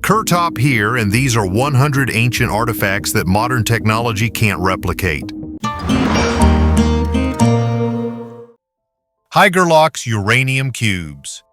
KirTop here, and these are 100 ancient artifacts that modern technology can't replicate. Haigerloch's uranium cubes.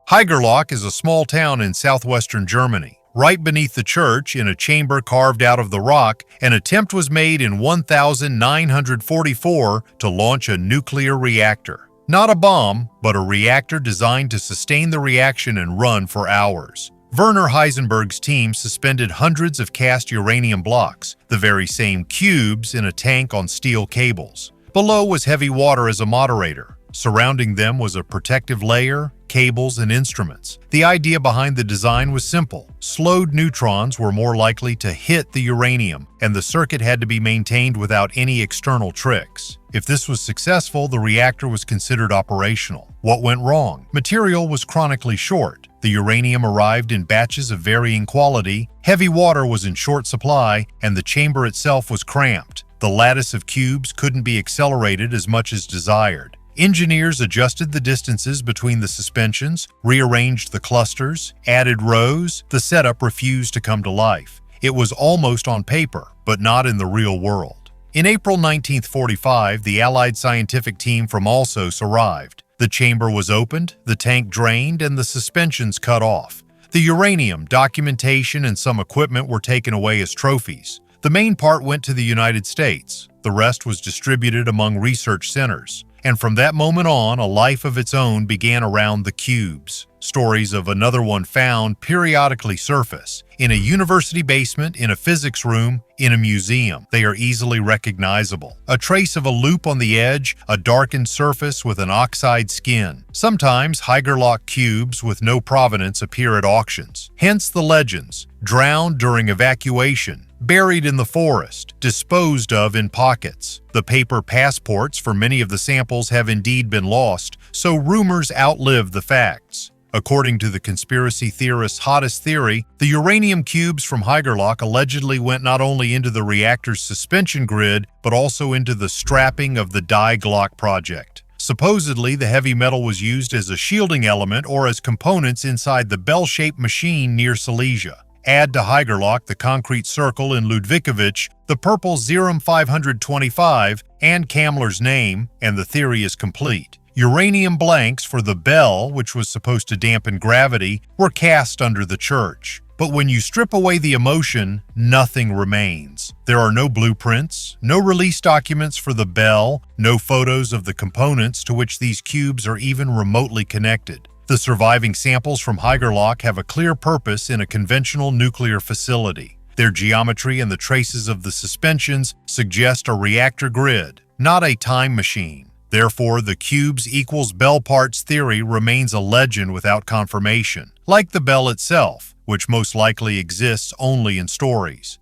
Haigerloch is a small town in southwestern Germany. Right beneath the church, in a chamber carved out of the rock, an attempt was made in 1944 to launch a nuclear reactor. Not a bomb, but a reactor designed to sustain the reaction and run for hours. Werner Heisenberg's team suspended hundreds of cast uranium blocks, the very same cubes, in a tank on steel cables. Below was heavy water as a moderator. Surrounding them was a protective layer, cables, and instruments. The idea behind the design was simple. Slowed neutrons were more likely to hit the uranium, and the circuit had to be maintained without any external tricks. If this was successful, the reactor was considered operational. What went wrong? Material was chronically short. The uranium arrived in batches of varying quality, heavy water was in short supply, and the chamber itself was cramped. The lattice of cubes couldn't be accelerated as much as desired. Engineers adjusted the distances between the suspensions, rearranged the clusters, added rows. The setup refused to come to life. It was almost on paper, but not in the real world. In April 1945, the Allied scientific team from Alsace arrived. The chamber was opened, the tank drained, and the suspensions cut off. The uranium, documentation, and some equipment were taken away as trophies. The main part went to the United States. The rest was distributed among research centers. And from that moment on, a life of its own began around the cubes. Stories of another one found periodically surface. In a university basement, in a physics room, in a museum. They are easily recognizable. A trace of a loop on the edge, a darkened surface with an oxide skin. Sometimes Haigerloch cubes with no provenance appear at auctions. Hence the legends. Drowned during evacuation. Buried in the forest, disposed of in pockets. The paper passports for many of the samples have indeed been lost, so rumors outlive the facts. According to the conspiracy theorists' hottest theory, the uranium cubes from Haigerloch allegedly went not only into the reactor's suspension grid, but also into the strapping of the Die Glocke project. Supposedly, the heavy metal was used as a shielding element or as components inside the bell-shaped machine near Silesia. Add to Haigerloch the concrete circle in Ludwigowicz, the purple Zerum 525, and Kammler's name, and the theory is complete. Uranium blanks for the bell, which was supposed to dampen gravity, were cast under the church. But when you strip away the emotion, nothing remains. There are no blueprints, no release documents for the bell, no photos of the components to which these cubes are even remotely connected. The surviving samples from Haigerloch have a clear purpose in a conventional nuclear facility. Their geometry and the traces of the suspensions suggest a reactor grid, not a time machine. Therefore, the cubes equals bell parts theory remains a legend without confirmation, like the bell itself, which most likely exists only in stories.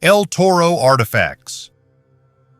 El Toro artifacts.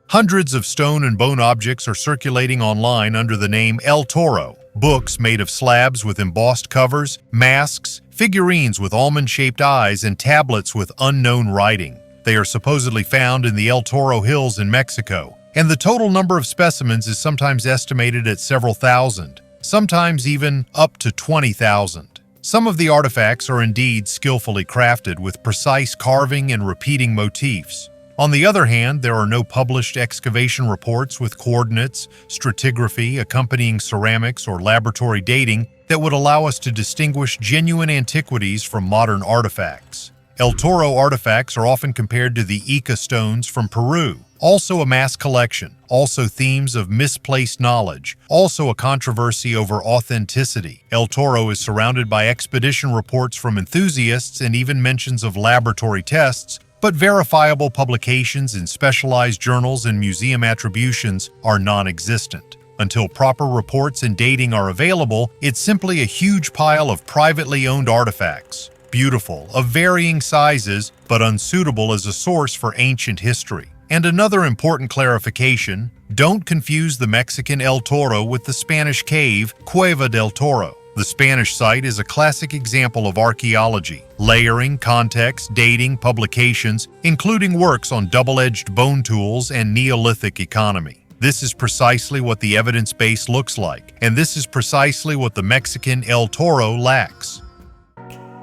Hundreds of stone and bone objects are circulating online under the name El Toro. Books made of slabs with embossed covers, masks, figurines with almond-shaped eyes, and tablets with unknown writing. They are supposedly found in the El Toro Hills in Mexico, and the total number of specimens is sometimes estimated at several thousand, sometimes even up to 20,000. Some of the artifacts are indeed skillfully crafted with precise carving and repeating motifs. On the other hand, there are no published excavation reports with coordinates, stratigraphy, accompanying ceramics, or laboratory dating that would allow us to distinguish genuine antiquities from modern artifacts. El Toro artifacts are often compared to the Ica stones from Peru, also a mass collection, also themes of misplaced knowledge, also a controversy over authenticity. El Toro is surrounded by expedition reports from enthusiasts and even mentions of laboratory tests, but verifiable publications in specialized journals and museum attributions are non-existent. Until proper reports and dating are available, it's simply a huge pile of privately owned artifacts. Beautiful, of varying sizes, but unsuitable as a source for ancient history. And another important clarification, don't confuse the Mexican El Toro with the Spanish cave, Cueva del Toro. The Spanish site is a classic example of archaeology, layering, context, dating, publications, including works on double-edged bone tools and Neolithic economy. This is precisely what the evidence base looks like, and this is precisely what the Mexican El Toro lacks.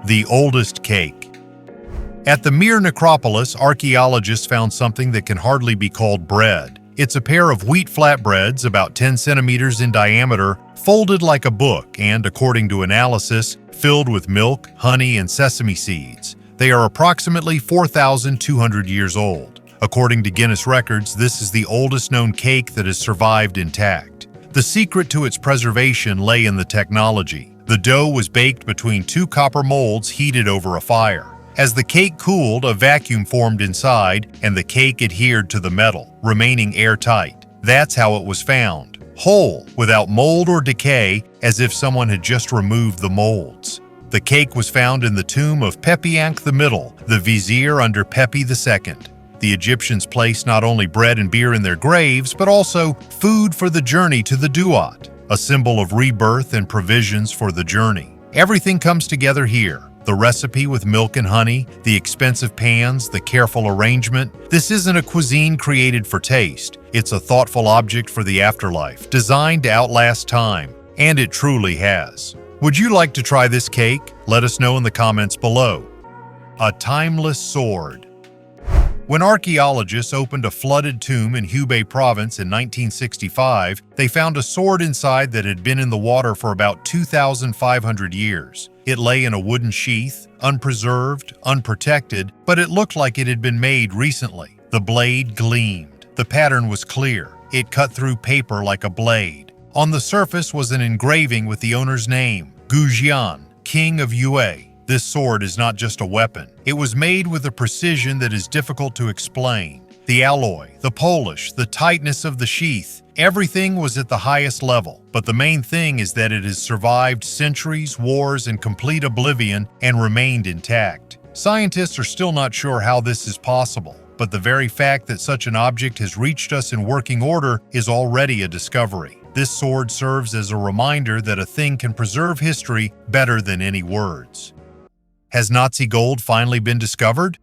The oldest cake. At the Mir necropolis, archaeologists found something that can hardly be called bread. It's a pair of wheat flatbreads about 10 centimeters in diameter, folded like a book and, according to analysis, filled with milk, honey, and sesame seeds. They are approximately 4,200 years old. According to Guinness Records, this is the oldest known cake that has survived intact. The secret to its preservation lay in the technology. The dough was baked between two copper molds heated over a fire. As the cake cooled, a vacuum formed inside, and the cake adhered to the metal, remaining airtight. That's how it was found, whole, without mold or decay, as if someone had just removed the molds. The cake was found in the tomb of Pepi Ankh the Middle, the vizier under Pepi II. The Egyptians placed not only bread and beer in their graves, but also food for the journey to the Duat, a symbol of rebirth and provisions for the journey. Everything comes together here. The recipe with milk and honey, the expensive pans, the careful arrangement. This isn't a cuisine created for taste. It's a thoughtful object for the afterlife, designed to outlast time. And it truly has. Would you like to try this cake? Let us know in the comments below. A timeless sword. When archaeologists opened a flooded tomb in Hubei province in 1965, they found a sword inside that had been in the water for about 2,500 years. It lay in a wooden sheath, unpreserved, unprotected, but it looked like it had been made recently. The blade gleamed. The pattern was clear. It cut through paper like a blade. On the surface was an engraving with the owner's name, Gu Jian, King of Yue. This sword is not just a weapon. It was made with a precision that is difficult to explain. The alloy, the polish, the tightness of the sheath, everything was at the highest level. But the main thing is that it has survived centuries, wars, and complete oblivion and remained intact. Scientists are still not sure how this is possible, but the very fact that such an object has reached us in working order is already a discovery. This sword serves as a reminder that a thing can preserve history better than any words. Has Nazi gold finally been discovered?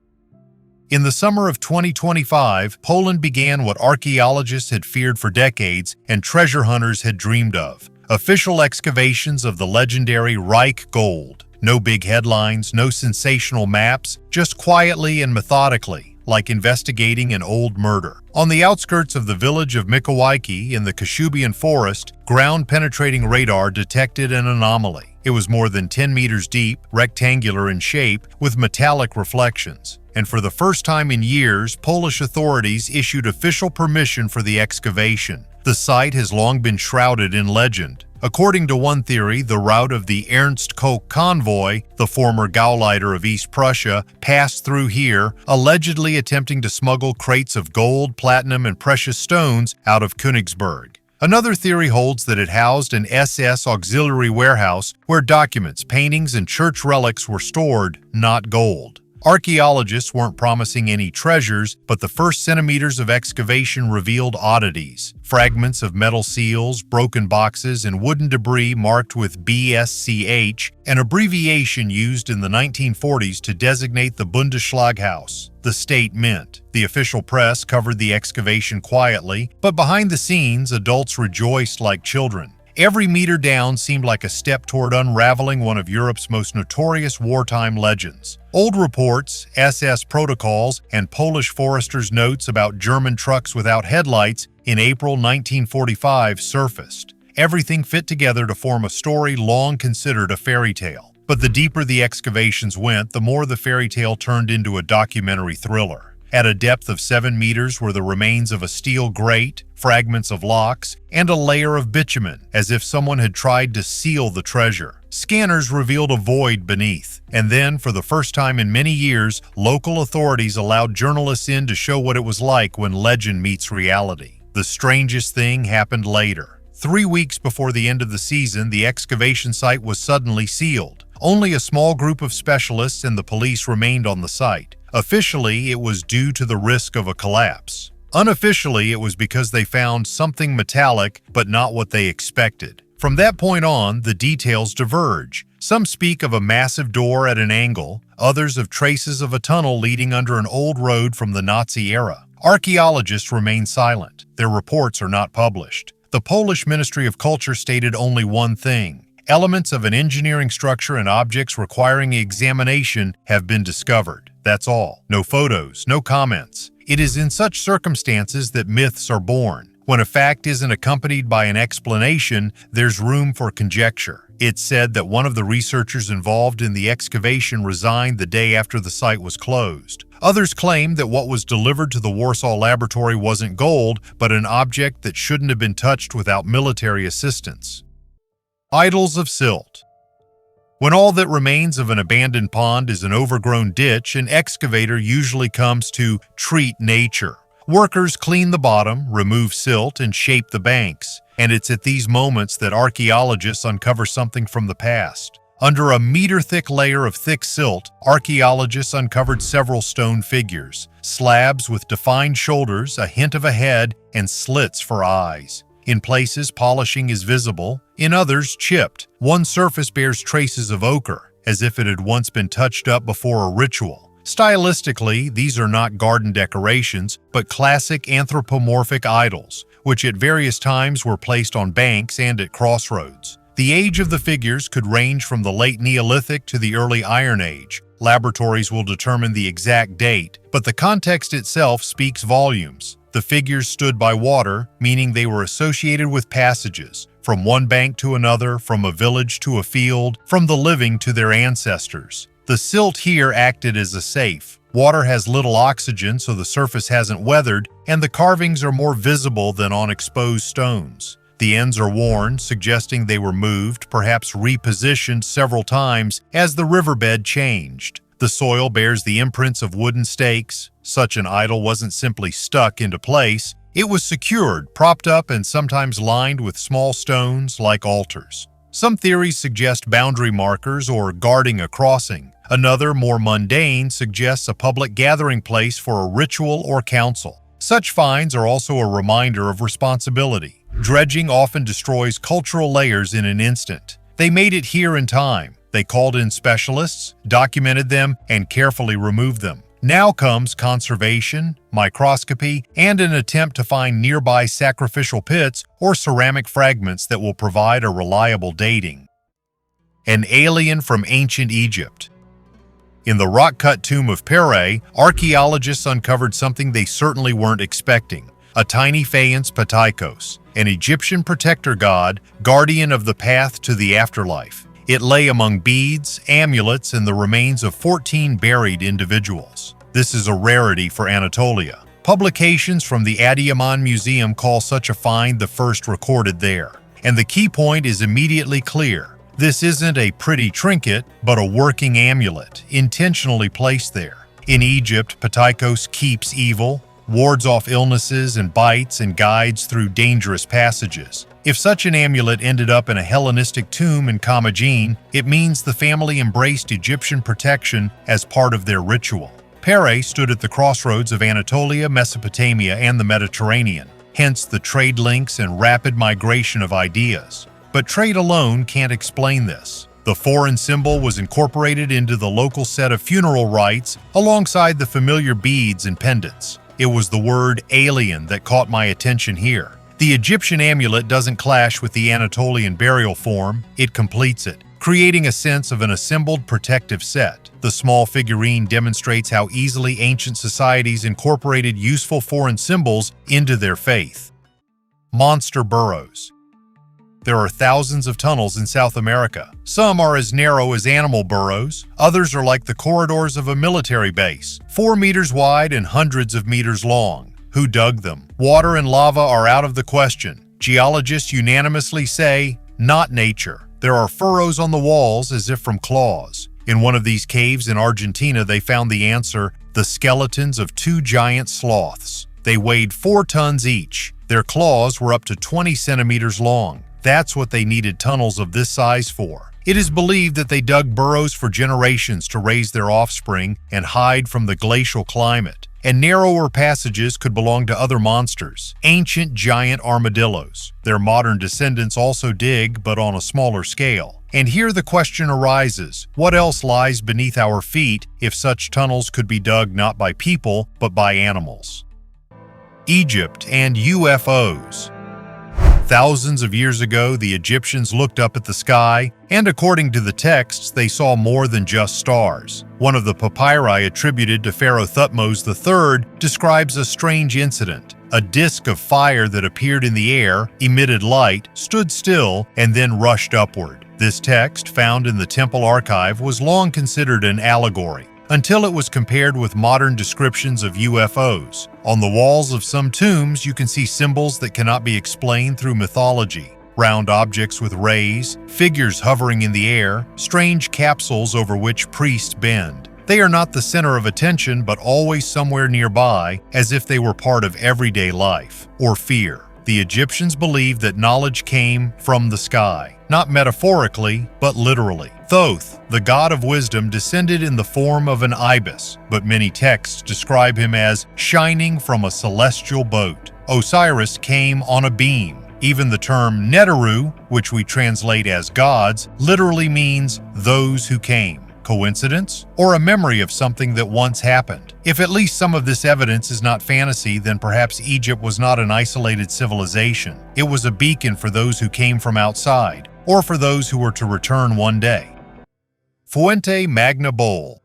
In the summer of 2025, Poland began what archaeologists had feared for decades and treasure hunters had dreamed of. Official excavations of the legendary Reich gold. No big headlines, no sensational maps, just quietly and methodically, like investigating an old murder. On the outskirts of the village of Mikołajki in the Kashubian forest, ground-penetrating radar detected an anomaly. It was more than 10 meters deep, rectangular in shape, with metallic reflections. And for the first time in years, Polish authorities issued official permission for the excavation. The site has long been shrouded in legend. According to one theory, the route of the Ernst Koch convoy, the former Gauleiter of East Prussia, passed through here, allegedly attempting to smuggle crates of gold, platinum, and precious stones out of Königsberg. Another theory holds that it housed an SS auxiliary warehouse where documents, paintings, and church relics were stored, not gold. Archaeologists weren't promising any treasures, but the first centimeters of excavation revealed oddities. Fragments of metal seals, broken boxes, and wooden debris marked with BSCH, an abbreviation used in the 1940s to designate the Bundesschlaghaus, the state mint. The official press covered the excavation quietly, but behind the scenes, adults rejoiced like children. Every meter down seemed like a step toward unraveling one of Europe's most notorious wartime legends. Old reports, SS protocols, and Polish foresters' notes about German trucks without headlights in April 1945 surfaced. Everything fit together to form a story long considered a fairy tale. But the deeper the excavations went, the more the fairy tale turned into a documentary thriller. At a depth of 7 meters were the remains of a steel grate, fragments of locks, and a layer of bitumen, as if someone had tried to seal the treasure. Scanners revealed a void beneath, and then, for the first time in many years, local authorities allowed journalists in to show what it was like when legend meets reality. The strangest thing happened later. 3 weeks before the end of the season, the excavation site was suddenly sealed. Only a small group of specialists and the police remained on the site. Officially, it was due to the risk of a collapse. Unofficially, it was because they found something metallic, but not what they expected. From that point on, the details diverge. Some speak of a massive door at an angle, others of traces of a tunnel leading under an old road from the Nazi era. Archaeologists remain silent. Their reports are not published. The Polish Ministry of Culture stated only one thing: Elements of an engineering structure and objects requiring examination have been discovered. That's all. No photos, no comments. It is in such circumstances that myths are born. When a fact isn't accompanied by an explanation, there's room for conjecture. It's said that one of the researchers involved in the excavation resigned the day after the site was closed. Others claim that what was delivered to the Warsaw laboratory wasn't gold, but an object that shouldn't have been touched without military assistance. Idols of silt. When all that remains of an abandoned pond is an overgrown ditch, an excavator usually comes to treat nature. Workers clean the bottom, remove silt, and shape the banks, and it's at these moments that archaeologists uncover something from the past. Under a meter-thick layer of thick silt, archaeologists uncovered several stone figures, slabs with defined shoulders, a hint of a head, and slits for eyes. In places, polishing is visible, in others, chipped. One surface bears traces of ochre, as if it had once been touched up before a ritual. Stylistically, these are not garden decorations, but classic anthropomorphic idols, which at various times were placed on banks and at crossroads. The age of the figures could range from the late Neolithic to the early Iron Age. Laboratories will determine the exact date, but the context itself speaks volumes. The figures stood by water, meaning they were associated with passages, from one bank to another, from a village to a field, from the living to their ancestors. The silt here acted as a safe. Water has little oxygen, so the surface hasn't weathered, and the carvings are more visible than on exposed stones. The ends are worn, suggesting they were moved, perhaps repositioned several times as the riverbed changed. The soil bears the imprints of wooden stakes. Such an idol wasn't simply stuck into place. It was secured, propped up, and sometimes lined with small stones like altars. Some theories suggest boundary markers or guarding a crossing. Another, more mundane, suggests a public gathering place for a ritual or council. Such finds are also a reminder of responsibility. Dredging often destroys cultural layers in an instant. They made it here in time. They called in specialists, documented them, and carefully removed them. Now comes conservation, microscopy, and an attempt to find nearby sacrificial pits or ceramic fragments that will provide a reliable dating. An alien from ancient Egypt. In the rock-cut tomb of Pere, archaeologists uncovered something they certainly weren't expecting: a tiny faience patikos, an Egyptian protector god, guardian of the path to the afterlife. It lay among beads, amulets, and the remains of 14 buried individuals. This is a rarity for Anatolia. Publications from the Adıyaman Museum call such a find the first recorded there. And the key point is immediately clear. This isn't a pretty trinket, but a working amulet, intentionally placed there. In Egypt, patikos keeps evil, wards off illnesses and bites, and guides through dangerous passages. If such an amulet ended up in a Hellenistic tomb in Commagene, it means the family embraced Egyptian protection as part of their ritual. Pere stood at the crossroads of Anatolia, Mesopotamia, and the Mediterranean, hence the trade links and rapid migration of ideas. But trade alone can't explain this. The foreign symbol was incorporated into the local set of funeral rites alongside the familiar beads and pendants. It was the word alien that caught my attention here. The Egyptian amulet doesn't clash with the Anatolian burial form, it completes it, creating a sense of an assembled protective set. The small figurine demonstrates how easily ancient societies incorporated useful foreign symbols into their faith. Monster burrows. There are thousands of tunnels in South America. Some are as narrow as animal burrows, others are like the corridors of a military base, 4 meters wide and hundreds of meters long. Who dug them? Water and lava are out of the question. Geologists unanimously say, not nature. There are furrows on the walls as if from claws. In one of these caves in Argentina, they found the answer: the skeletons of 2 giant sloths. They weighed 4 tons each. Their claws were up to 20 centimeters long. That's what they needed tunnels of this size for. It is believed that they dug burrows for generations to raise their offspring and hide from the glacial climate. And narrower passages could belong to other monsters, ancient giant armadillos. Their modern descendants also dig, but on a smaller scale. And here the question arises: what else lies beneath our feet if such tunnels could be dug not by people, but by animals? Egypt and UFOs. Thousands of years ago, the Egyptians looked up at the sky, and according to the texts, they saw more than just stars. One of the papyri attributed to Pharaoh Thutmose III describes a strange incident. A disk of fire that appeared in the air, emitted light, stood still, and then rushed upward. This text, found in the temple archive, was long considered an allegory, until it was compared with modern descriptions of UFOs. On the walls of some tombs, you can see symbols that cannot be explained through mythology. Round objects with rays, figures hovering in the air, strange capsules over which priests bend. They are not the center of attention, but always somewhere nearby, as if they were part of everyday life, or fear. The Egyptians believed that knowledge came from the sky, not metaphorically, but literally. Thoth, the god of wisdom, descended in the form of an ibis, but many texts describe him as shining from a celestial boat. Osiris came on a beam. Even the term Neteru, which we translate as gods, literally means those who came. Coincidence? Or a memory of something that once happened? If at least some of this evidence is not fantasy, then perhaps Egypt was not an isolated civilization. It was a beacon for those who came from outside, or for those who were to return one day. Fuente Magna Bowl.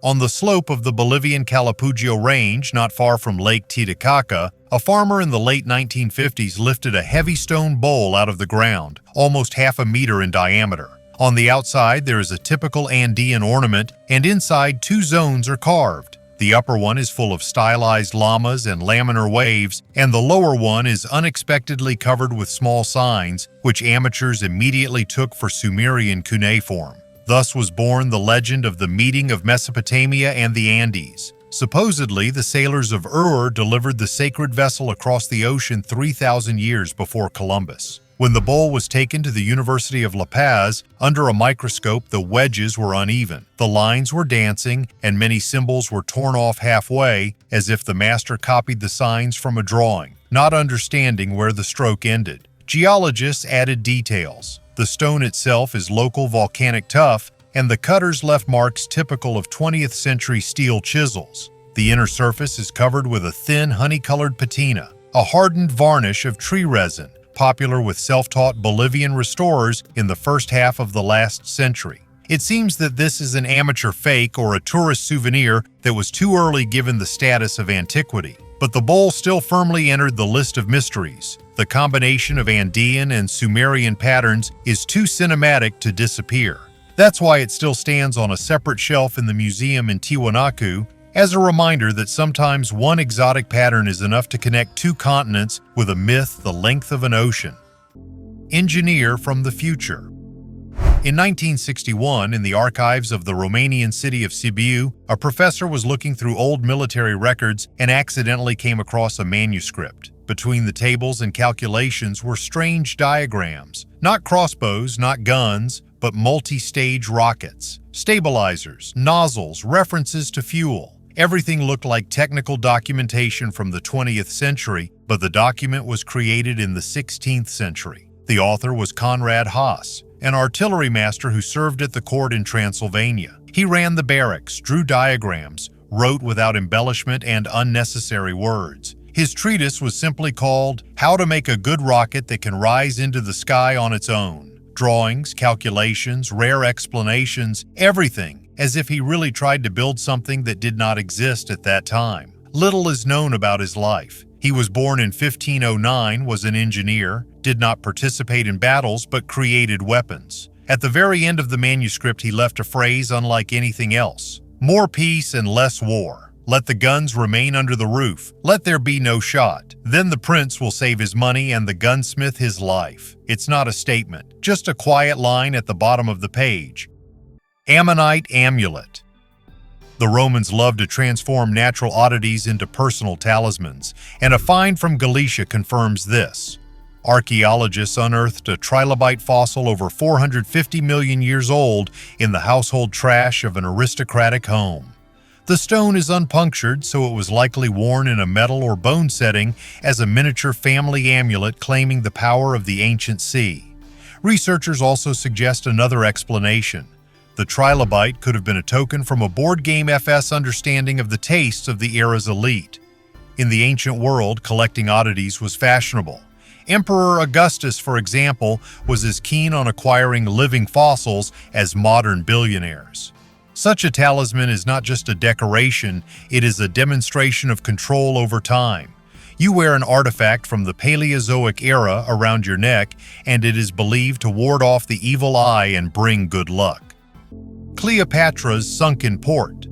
On the slope of the Bolivian Calapugio Range, not far from Lake Titicaca, a farmer in the late 1950s lifted a heavy stone bowl out of the ground, almost half a meter in diameter. On the outside, there is a typical Andean ornament, and inside 2 zones are carved. The upper one is full of stylized llamas and laminar waves, and the lower one is unexpectedly covered with small signs, which amateurs immediately took for Sumerian cuneiform. Thus was born the legend of the meeting of Mesopotamia and the Andes. Supposedly, the sailors of Ur delivered the sacred vessel across the ocean 3,000 years before Columbus. When the bowl was taken to the University of La Paz, under a microscope the wedges were uneven, the lines were dancing, and many symbols were torn off halfway, as if the master copied the signs from a drawing, not understanding where the stroke ended. Geologists added details. The stone itself is local volcanic tuff, and the cutters left marks typical of 20th century steel chisels. The inner surface is covered with a thin honey-colored patina, a hardened varnish of tree resin, popular with self-taught Bolivian restorers in the first half of the last century. It seems that this is an amateur fake or a tourist souvenir that was too early given the status of antiquity. But the bowl still firmly entered the list of mysteries. The combination of Andean and Sumerian patterns is too cinematic to disappear. That's why it still stands on a separate shelf in the museum in Tiwanaku, as a reminder that sometimes one exotic pattern is enough to connect 2 continents with a myth the length of an ocean. Engineer from the future. In 1961, in the archives of the Romanian city of Sibiu, a professor was looking through old military records and accidentally came across a manuscript. Between the tables and calculations were strange diagrams. Not crossbows, not guns, but multi-stage rockets, stabilizers, nozzles, references to fuel. Everything looked like technical documentation from the 20th century, but the document was created in the 16th century. The author was Conrad Haas, an artillery master who served at the court in Transylvania. He ran the barracks, drew diagrams, wrote without embellishment and unnecessary words. His treatise was simply called How to Make a Good Rocket That Can Rise into the Sky on Its Own. Drawings, calculations, rare explanations, everything, as if he really tried to build something that did not exist at that time. Little is known about his life. He was born in 1509, was an engineer, did not participate in battles but created weapons. At the very end of the manuscript he left a phrase unlike anything else. More peace and less war. Let the guns remain under the roof. Let there be no shot. Then the prince will save his money and the gunsmith his life. It's not a statement, just a quiet line at the bottom of the page. Ammonite Amulet. The Romans loved to transform natural oddities into personal talismans, and a find from Galicia confirms this. Archaeologists unearthed a trilobite fossil over 450 million years old in the household trash of an aristocratic home. The stone is unpunctured, so it was likely worn in a metal or bone setting as a miniature family amulet claiming the power of the ancient sea. Researchers also suggest another explanation. The trilobite could have been a token from a board game FS understanding of the tastes of the era's elite. In the ancient world, collecting oddities was fashionable, Emperor Augustus, for example, was as keen on acquiring living fossils as modern billionaires. Such a talisman is not just a decoration, it is a demonstration of control over time. You wear an artifact from the Paleozoic era around your neck, and it is believed to ward off the evil eye and bring good luck. Cleopatra's sunken port.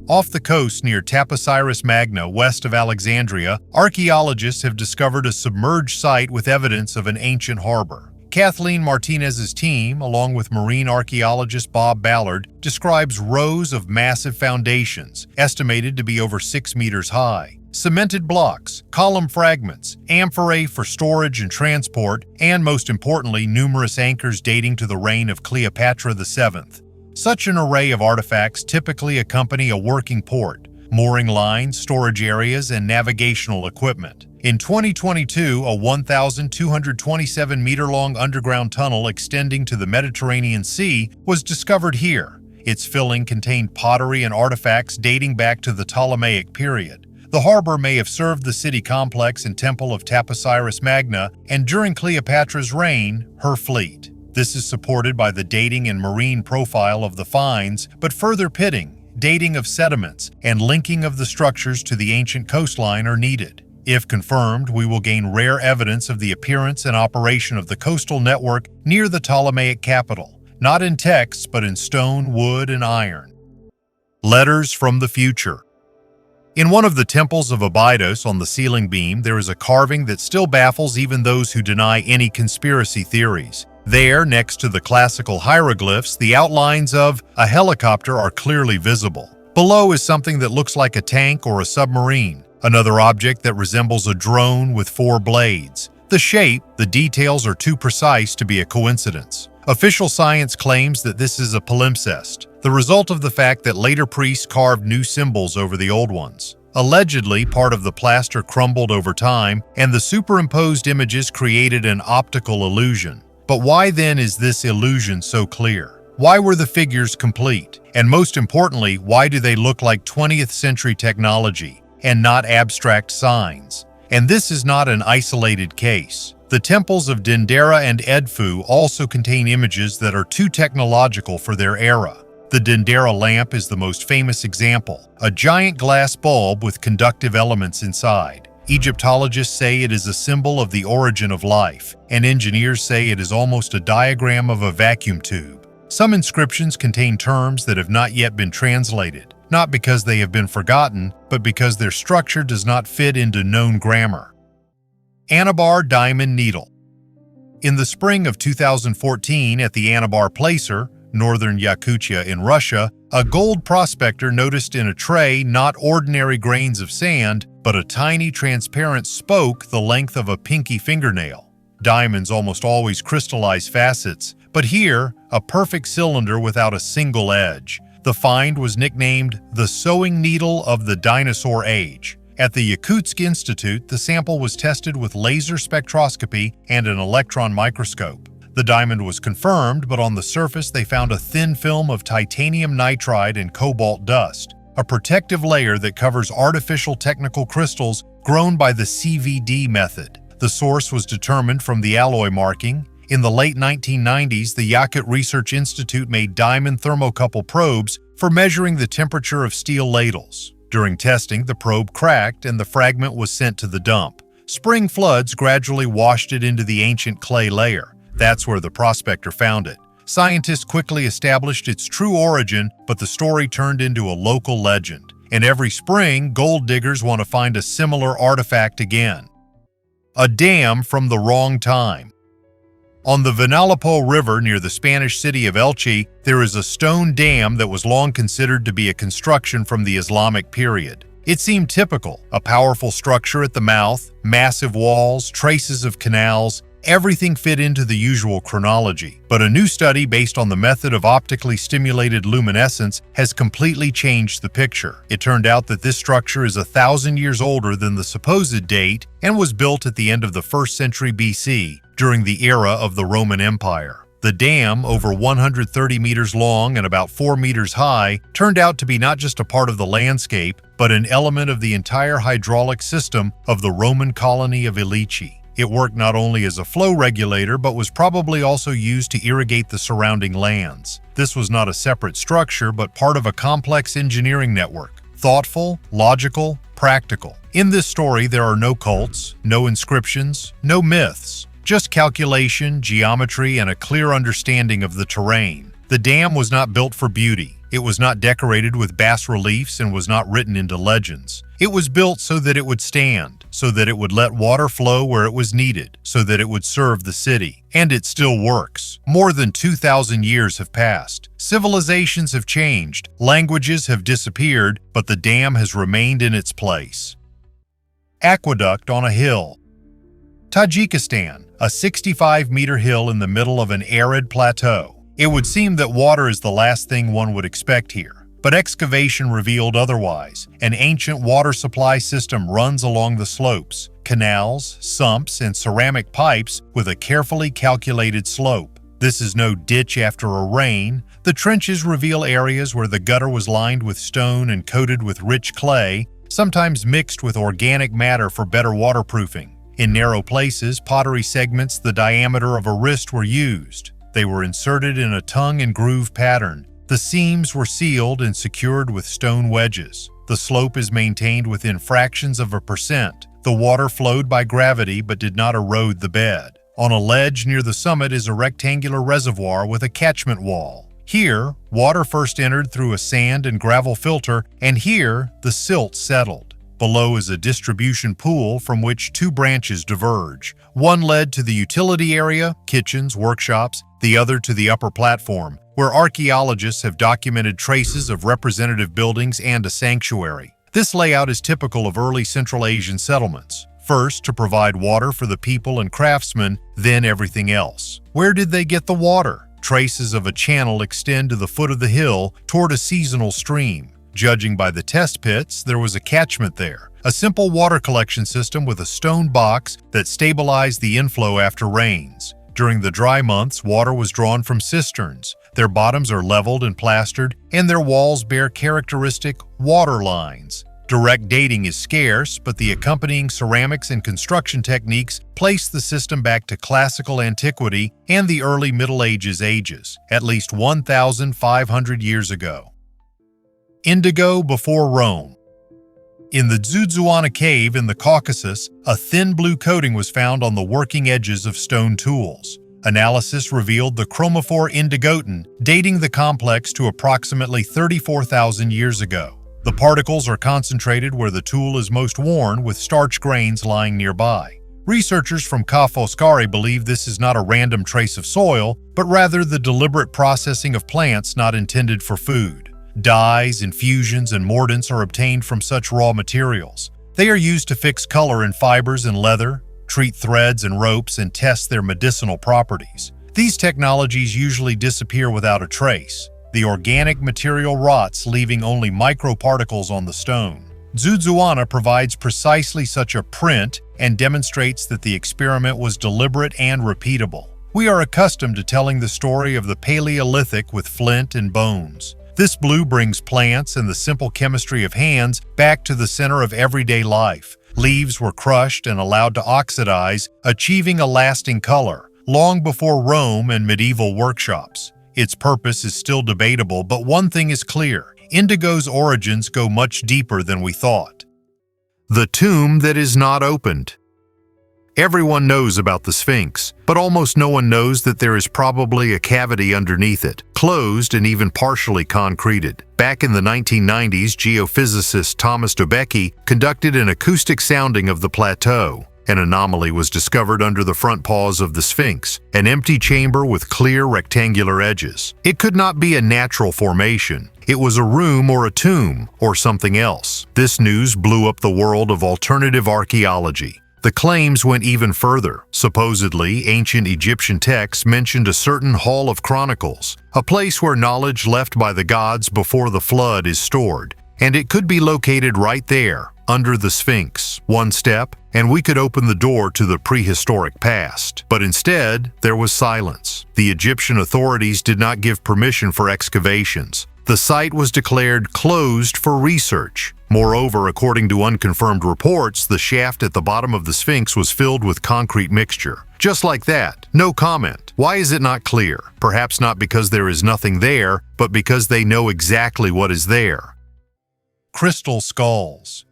Off the coast near Taposiris Magna, west of Alexandria, archaeologists have discovered a submerged site with evidence of an ancient harbor. Kathleen Martinez's team, along with marine archaeologist Bob Ballard, describes rows of massive foundations, estimated to be over 6 meters high, cemented blocks, column fragments, amphorae for storage and transport, and most importantly, numerous anchors dating to the reign of Cleopatra VII. Such an array of artifacts typically accompany a working port, mooring lines, storage areas, and navigational equipment. In 2022, a 1,227-meter-long underground tunnel extending to the Mediterranean Sea was discovered here. Its filling contained pottery and artifacts dating back to the Ptolemaic period. The harbor may have served the city complex and temple of Taposiris Magna, and during Cleopatra's reign, her fleet. This is supported by the dating and marine profile of the finds, but further pitting, dating of sediments, and linking of the structures to the ancient coastline are needed. If confirmed, we will gain rare evidence of the appearance and operation of the coastal network near the Ptolemaic capital, not in texts but in stone, wood, and iron. Letters from the future. In one of the temples of Abydos on the ceiling beam, there is a carving that still baffles even those who deny any conspiracy theories. There, next to the classical hieroglyphs, the outlines of a helicopter are clearly visible. Below is something that looks like a tank or a submarine, another object that resembles a drone with 4 blades. The shape, the details are too precise to be a coincidence. Official science claims that this is a palimpsest, the result of the fact that later priests carved new symbols over the old ones. Allegedly, part of the plaster crumbled over time, and the superimposed images created an optical illusion. But why then is this illusion so clear? Why were the figures complete? And most importantly, why do they look like 20th century technology and not abstract signs? And this is not an isolated case. The temples of Dendera and Edfu also contain images that are too technological for their era. The Dendera lamp is the most famous example, a giant glass bulb with conductive elements inside. Egyptologists say it is a symbol of the origin of life, and engineers say it is almost a diagram of a vacuum tube. Some inscriptions contain terms that have not yet been translated, not because they have been forgotten, but because their structure does not fit into known grammar. Anabar Diamond Needle. In the spring of 2014 at the Anabar Placer, northern Yakutia in Russia, a gold prospector noticed in a tray not ordinary grains of sand, but a tiny transparent spoke the length of a pinky fingernail. Diamonds almost always crystallize facets, but here, a perfect cylinder without a single edge. The find was nicknamed the sewing needle of the dinosaur age. At the Yakutsk Institute, the sample was tested with laser spectroscopy and an electron microscope. The diamond was confirmed, but on the surface they found a thin film of titanium nitride and cobalt dust, a protective layer that covers artificial technical crystals grown by the CVD method. The source was determined from the alloy marking. In the late 1990s, the Yakut Research Institute made diamond thermocouple probes for measuring the temperature of steel ladles. During testing, the probe cracked and the fragment was sent to the dump. Spring floods gradually washed it into the ancient clay layer. That's where the prospector found it. Scientists quickly established its true origin, but the story turned into a local legend. And every spring, gold diggers want to find a similar artifact again. A dam from the wrong time. On the Vinalopó River near the Spanish city of Elche, there is a stone dam that was long considered to be a construction from the Islamic period. It seemed typical, a powerful structure at the mouth, massive walls, traces of canals. Everything fit into the usual chronology, but a new study based on the method of optically stimulated luminescence has completely changed the picture. It turned out that this structure is 1,000 years older than the supposed date and was built at the end of the 1st century BC, during the era of the Roman Empire. The dam, over 130 meters long and about 4 meters high, turned out to be not just a part of the landscape, but an element of the entire hydraulic system of the Roman colony of Ilici. It worked not only as a flow regulator but was probably also used to irrigate the surrounding lands. This was not a separate structure but part of a complex engineering network. Thoughtful, logical, practical. In this story, there are no cults, no inscriptions, no myths, just calculation, geometry, and a clear understanding of the terrain. The dam was not built for beauty. It was not decorated with bas-reliefs and was not written into legends. It was built so that it would stand, so that it would let water flow where it was needed, so that it would serve the city. And it still works. More than 2,000 years have passed. Civilizations have changed, languages have disappeared, but the dam has remained in its place. Aqueduct on a hill. Tajikistan, a 65-meter hill in the middle of an arid plateau. It would seem that water is the last thing one would expect here, but excavation revealed otherwise. An ancient water supply system runs along the slopes, canals, sumps, and ceramic pipes with a carefully calculated slope. This is no ditch after a rain. The trenches reveal areas where the gutter was lined with stone and coated with rich clay, sometimes mixed with organic matter for better waterproofing. In narrow places, pottery segments the diameter of a wrist were used. They were inserted in a tongue and groove pattern. The seams were sealed and secured with stone wedges. The slope is maintained within fractions of a percent. The water flowed by gravity but did not erode the bed. On a ledge near the summit is a rectangular reservoir with a catchment wall. Here, water first entered through a sand and gravel filter, and here, the silt settled. Below is a distribution pool from which two branches diverge. One led to the utility area, kitchens, workshops, the other to the upper platform, where archaeologists have documented traces of representative buildings and a sanctuary. This layout is typical of early Central Asian settlements. First, to provide water for the people and craftsmen, then everything else. Where did they get the water? Traces of a channel extend to the foot of the hill toward a seasonal stream. Judging by the test pits, there was a catchment there, a simple water collection system with a stone box that stabilized the inflow after rains. During the dry months, water was drawn from cisterns. Their bottoms are leveled and plastered, and their walls bear characteristic water lines. Direct dating is scarce, but the accompanying ceramics and construction techniques place the system back to classical antiquity and the early Middle Ages, at least 1,500 years ago. Indigo before Rome. In the Dzudzuana cave in the Caucasus, a thin blue coating was found on the working edges of stone tools. Analysis revealed the chromophore indigotin, dating the complex to approximately 34,000 years ago. The particles are concentrated where the tool is most worn, with starch grains lying nearby. Researchers from Ca' Foscari believe this is not a random trace of soil, but rather the deliberate processing of plants not intended for food. Dyes, infusions, and mordants are obtained from such raw materials. They are used to fix color in fibers and leather, treat threads and ropes, and test their medicinal properties. These technologies usually disappear without a trace. The organic material rots, leaving only microparticles on the stone. Dzudzuana provides precisely such a print and demonstrates that the experiment was deliberate and repeatable. We are accustomed to telling the story of the Paleolithic with flint and bones. This blue brings plants and the simple chemistry of hands back to the center of everyday life. Leaves were crushed and allowed to oxidize, achieving a lasting color, long before Rome and medieval workshops. Its purpose is still debatable, but one thing is clear: indigo's origins go much deeper than we thought. The tomb that is not opened. Everyone knows about the Sphinx, but almost no one knows that there is probably a cavity underneath it, closed and even partially concreted. Back in the 1990s, geophysicist Thomas Dobecki conducted an acoustic sounding of the plateau. An anomaly was discovered under the front paws of the Sphinx, an empty chamber with clear rectangular edges. It could not be a natural formation. It was a room or a tomb or something else. This news blew up the world of alternative archaeology. The claims went even further. Supposedly, ancient Egyptian texts mentioned a certain Hall of Chronicles, a place where knowledge left by the gods before the flood is stored, and it could be located right there, under the Sphinx. One step, and we could open the door to the prehistoric past. But instead, there was silence. The Egyptian authorities did not give permission for excavations. The site was declared closed for research. Moreover, according to unconfirmed reports, the shaft at the bottom of the Sphinx was filled with concrete mixture. Just like that. No comment. Why is it not clear? Perhaps not because there is nothing there, but because they know exactly what is there. Crystal skulls.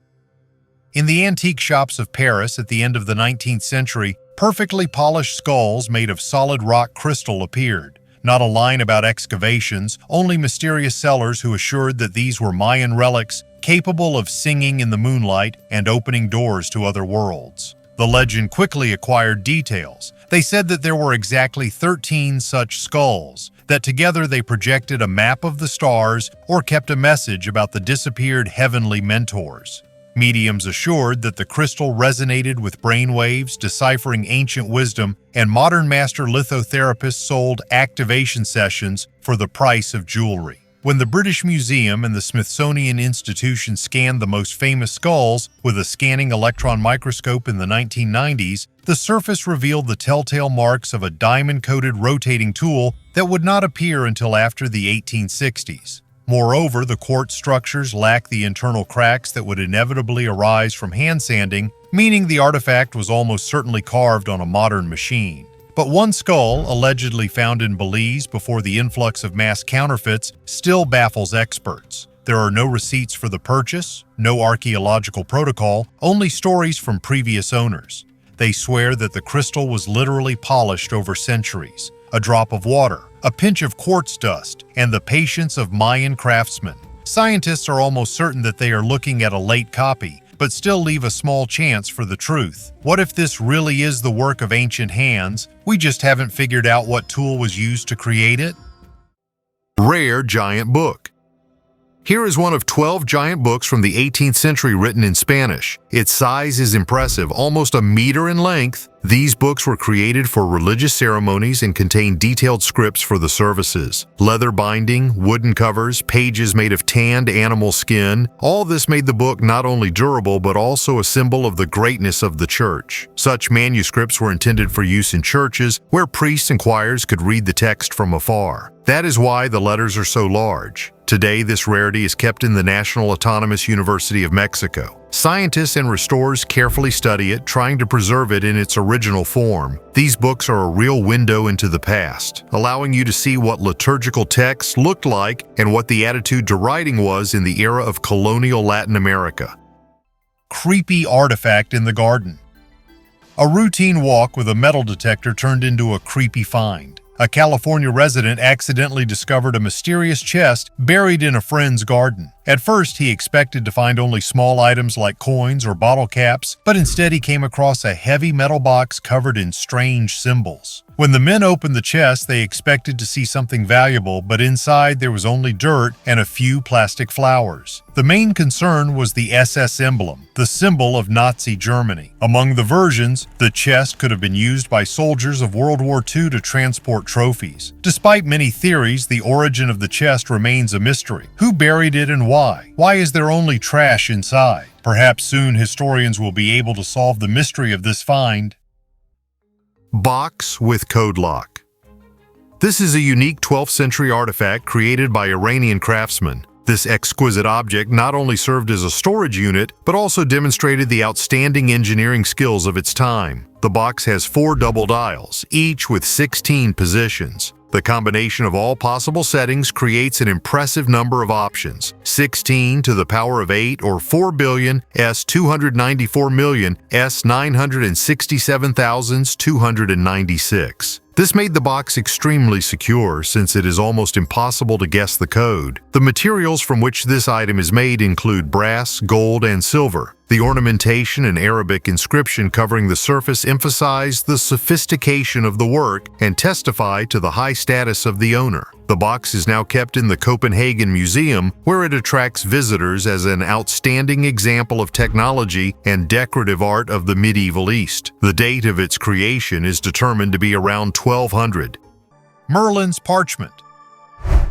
In the antique shops of Paris at the end of the 19th century, perfectly polished skulls made of solid rock crystal appeared. Not a line about excavations, only mysterious sellers who assured that these were Mayan relics capable of singing in the moonlight and opening doors to other worlds. The legend quickly acquired details. They said that there were exactly 13 such skulls, that together they projected a map of the stars or kept a message about the disappeared heavenly mentors. Mediums assured that the crystal resonated with brainwaves, deciphering ancient wisdom, and modern master lithotherapists sold activation sessions for the price of jewelry. When the British Museum and the Smithsonian Institution scanned the most famous skulls with a scanning electron microscope in the 1990s, the surface revealed the telltale marks of a diamond-coated rotating tool that would not appear until after the 1860s. Moreover, the quartz structures lack the internal cracks that would inevitably arise from hand sanding, meaning the artifact was almost certainly carved on a modern machine. But one skull, allegedly found in Belize before the influx of mass counterfeits, still baffles experts. There are no receipts for the purchase, no archaeological protocol, only stories from previous owners. They swear that the crystal was literally polished over centuries. A drop of water, a pinch of quartz dust, and the patience of Mayan craftsmen. Scientists are almost certain that they are looking at a late copy, but still leave a small chance for the truth. What if this really is the work of ancient hands? We just haven't figured out what tool was used to create it? Rare giant book. Here is one of 12 giant books from the 18th century written in Spanish. Its size is impressive, almost a meter in length. These books were created for religious ceremonies and contain detailed scripts for the services. Leather binding, wooden covers, pages made of tanned animal skin. All this made the book not only durable but also a symbol of the greatness of the church. Such manuscripts were intended for use in churches where priests and choirs could read the text from afar. That is why the letters are so large. Today, this rarity is kept in the National Autonomous University of Mexico. Scientists and restorers carefully study it, trying to preserve it in its original form. These books are a real window into the past, allowing you to see what liturgical texts looked like and what the attitude to writing was in the era of colonial Latin America. Creepy artifact in the garden. A routine walk with a metal detector turned into a creepy find. A California resident accidentally discovered a mysterious chest buried in a friend's garden. At first, he expected to find only small items like coins or bottle caps, but instead he came across a heavy metal box covered in strange symbols. When the men opened the chest, they expected to see something valuable, but inside there was only dirt and a few plastic flowers. The main concern was the SS emblem, the symbol of Nazi Germany. Among the versions, the chest could have been used by soldiers of World War II to transport trophies. Despite many theories, the origin of the chest remains a mystery. Who buried it and why? Why is there only trash inside? Perhaps soon historians will be able to solve the mystery of this find. Box with code lock. This is a unique 12th century artifact created by Iranian craftsmen. This exquisite object not only served as a storage unit, but also demonstrated the outstanding engineering skills of its time. The box has 4 double dials, each with 16 positions. The combination of all possible settings creates an impressive number of options: 16 to the power of 8 or 4 billion S 294 million S 967,296. This made the box extremely secure since it is almost impossible to guess the code. The materials from which this item is made include brass, gold, and silver. The ornamentation and Arabic inscription covering the surface emphasize the sophistication of the work and testify to the high status of the owner. The box is now kept in the Copenhagen Museum, where it attracts visitors as an outstanding example of technology and decorative art of the medieval East. The date of its creation is determined to be around 1200. Merlin's parchment.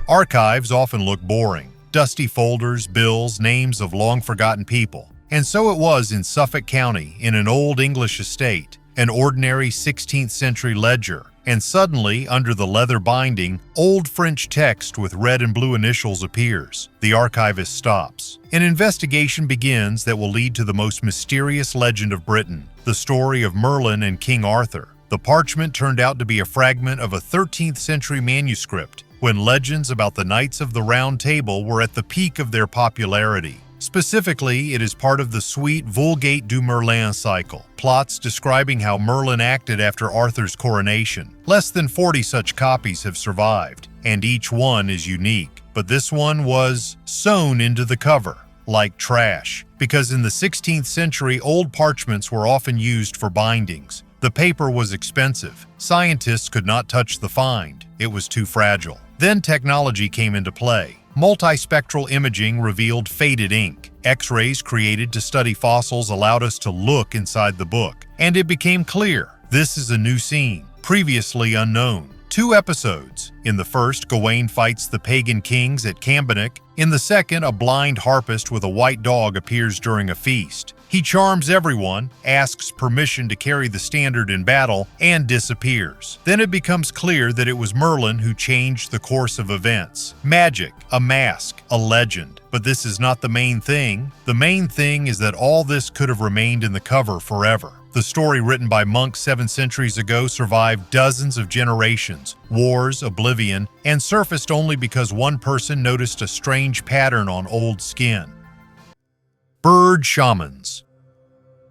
Archives often look boring. Dusty folders, bills, names of long-forgotten people. And so it was in Suffolk County, in an old English estate. an ordinary 16th century ledger, and suddenly, under the leather binding, old French text with red and blue initials appears. The archivist stops. An investigation begins that will lead to the most mysterious legend of Britain, the story of Merlin and King Arthur. The parchment turned out to be a fragment of a 13th century manuscript, when legends about the Knights of the Round Table were at the peak of their popularity. Specifically, it is part of the Suite Vulgate du Merlin cycle, plots describing how Merlin acted after Arthur's coronation. Less than 40 such copies have survived, and each one is unique. But this one was sewn into the cover, like trash, because in the 16th century, old parchments were often used for bindings. The paper was expensive. Scientists could not touch the find. It was too fragile. Then technology came into play. Multispectral imaging revealed faded ink. X-rays created to study fossils allowed us to look inside the book. And it became clear, this is a new scene, previously unknown. 2 episodes. In the first, Gawain fights the pagan kings at Cambenek. In the second, a blind harpist with a white dog appears during a feast. He charms everyone, asks permission to carry the standard in battle, and disappears. Then it becomes clear that it was Merlin who changed the course of events. Magic, a mask, a legend. But this is not the main thing. The main thing is that all this could have remained in the cover forever. The story written by monks 7 centuries ago survived dozens of generations, wars, oblivion, and surfaced only because one person noticed a strange pattern on old skin. Bird shamans.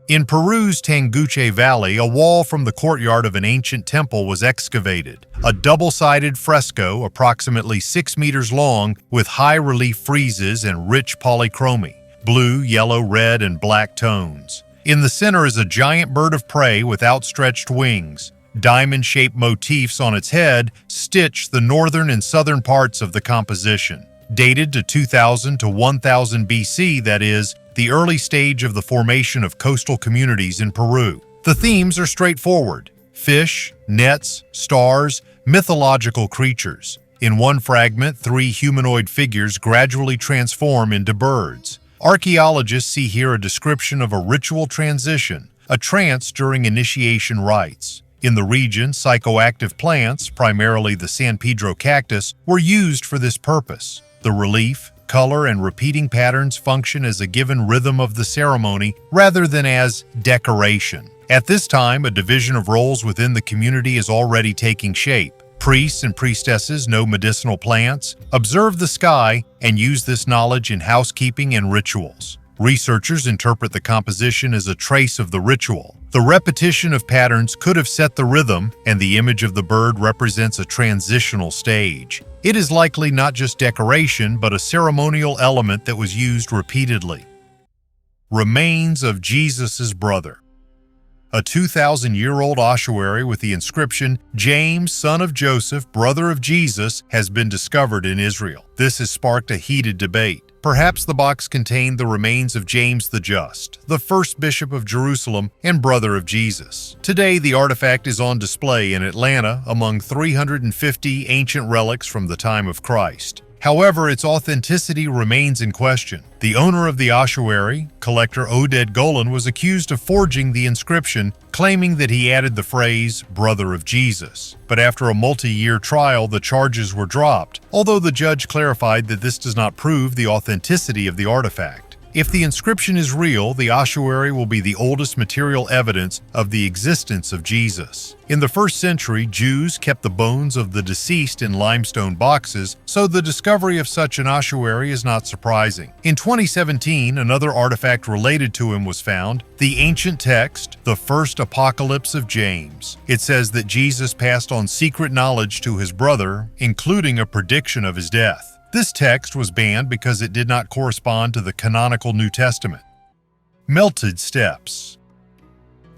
In Peru's Tanguche Valley, a wall from the courtyard of an ancient temple was excavated. A double-sided fresco approximately 6 meters long with high-relief friezes and rich polychromy, blue, yellow, red, and black tones. In the center is a giant bird of prey with outstretched wings. Diamond-shaped motifs on its head stitch the northern and southern parts of the composition. Dated to 2000 to 1000 BC, that is, the early stage of the formation of coastal communities in Peru. The themes are straightforward: fish, nets, stars, mythological creatures. In one fragment, 3 humanoid figures gradually transform into birds. Archaeologists see here a description of a ritual transition, a trance during initiation rites. In the region, psychoactive plants, primarily the San Pedro cactus, were used for this purpose. The relief, color, and repeating patterns function as a given rhythm of the ceremony rather than as decoration. At this time, a division of roles within the community is already taking shape. Priests and priestesses know medicinal plants, observe the sky, and use this knowledge in housekeeping and rituals. Researchers interpret the composition as a trace of the ritual. The repetition of patterns could have set the rhythm, and the image of the bird represents a transitional stage. It is likely not just decoration, but a ceremonial element that was used repeatedly. Remains of Jesus' brother. A 2,000-year-old ossuary with the inscription, "James, son of Joseph, brother of Jesus," has been discovered in Israel. This has sparked a heated debate. Perhaps the box contained the remains of James the Just, the first bishop of Jerusalem and brother of Jesus. Today, the artifact is on display in Atlanta among 350 ancient relics from the time of Christ. However, its authenticity remains in question. The owner of the ossuary, collector Oded Golan, was accused of forging the inscription, claiming that he added the phrase, "brother of Jesus." But after a multi-year trial, the charges were dropped, although the judge clarified that this does not prove the authenticity of the artifact. If the inscription is real, the ossuary will be the oldest material evidence of the existence of Jesus. In the 1st century, Jews kept the bones of the deceased in limestone boxes, so the discovery of such an ossuary is not surprising. In 2017, another artifact related to him was found, the ancient text, The First Apocalypse of James. It says that Jesus passed on secret knowledge to his brother, including a prediction of his death. This text was banned because it did not correspond to the canonical New Testament. Melted steps.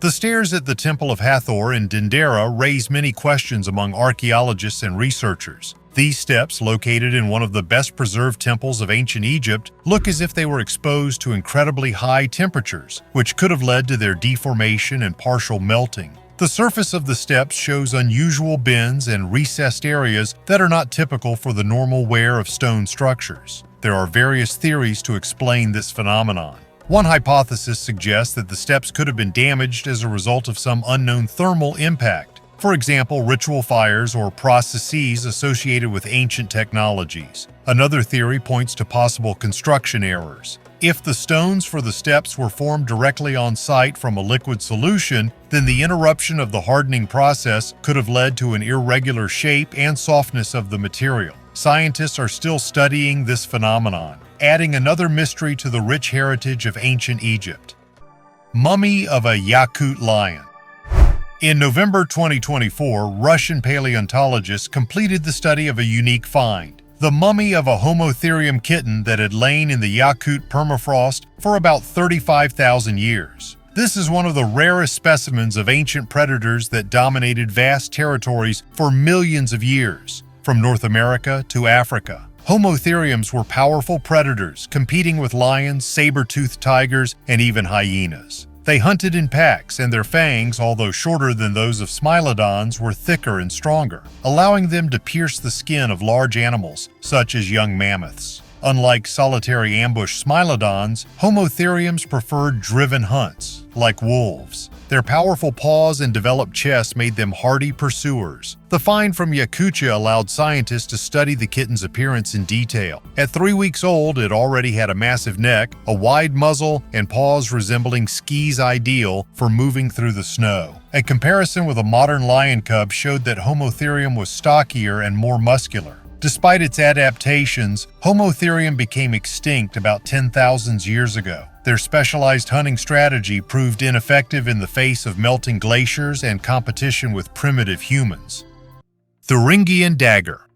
The stairs at the Temple of Hathor in Dendera raise many questions among archaeologists and researchers. These steps, located in one of the best-preserved temples of ancient Egypt, look as if they were exposed to incredibly high temperatures, which could have led to their deformation and partial melting. The surface of the steps shows unusual bends and recessed areas that are not typical for the normal wear of stone structures. There are various theories to explain this phenomenon. One hypothesis suggests that the steps could have been damaged as a result of some unknown thermal impact, for example, ritual fires or processes associated with ancient technologies. Another theory points to possible construction errors. If the stones for the steps were formed directly on site from a liquid solution, then the interruption of the hardening process could have led to an irregular shape and softness of the material. Scientists are still studying this phenomenon, adding another mystery to the rich heritage of ancient Egypt. Mummy of a Yakut lion. In November 2024, Russian paleontologists completed the study of a unique find, the mummy of a Homotherium kitten that had lain in the Yakut permafrost for about 35,000 years. This is one of the rarest specimens of ancient predators that dominated vast territories for millions of years, from North America to Africa. Homotheriums were powerful predators, competing with lions, saber-toothed tigers, and even hyenas. They hunted in packs, and their fangs, although shorter than those of smilodons, were thicker and stronger, allowing them to pierce the skin of large animals, such as young mammoths. Unlike solitary ambush smilodons, Homotheriums preferred driven hunts, like wolves. Their powerful paws and developed chests made them hardy pursuers. The find from Yakutia allowed scientists to study the kitten's appearance in detail. At 3 weeks old, it already had a massive neck, a wide muzzle, and paws resembling skis ideal for moving through the snow. A comparison with a modern lion cub showed that Homotherium was stockier and more muscular. Despite its adaptations, Homotherium became extinct about 10,000 years ago. Their specialized hunting strategy proved ineffective in the face of melting glaciers and competition with primitive humans. Thuringian dagger.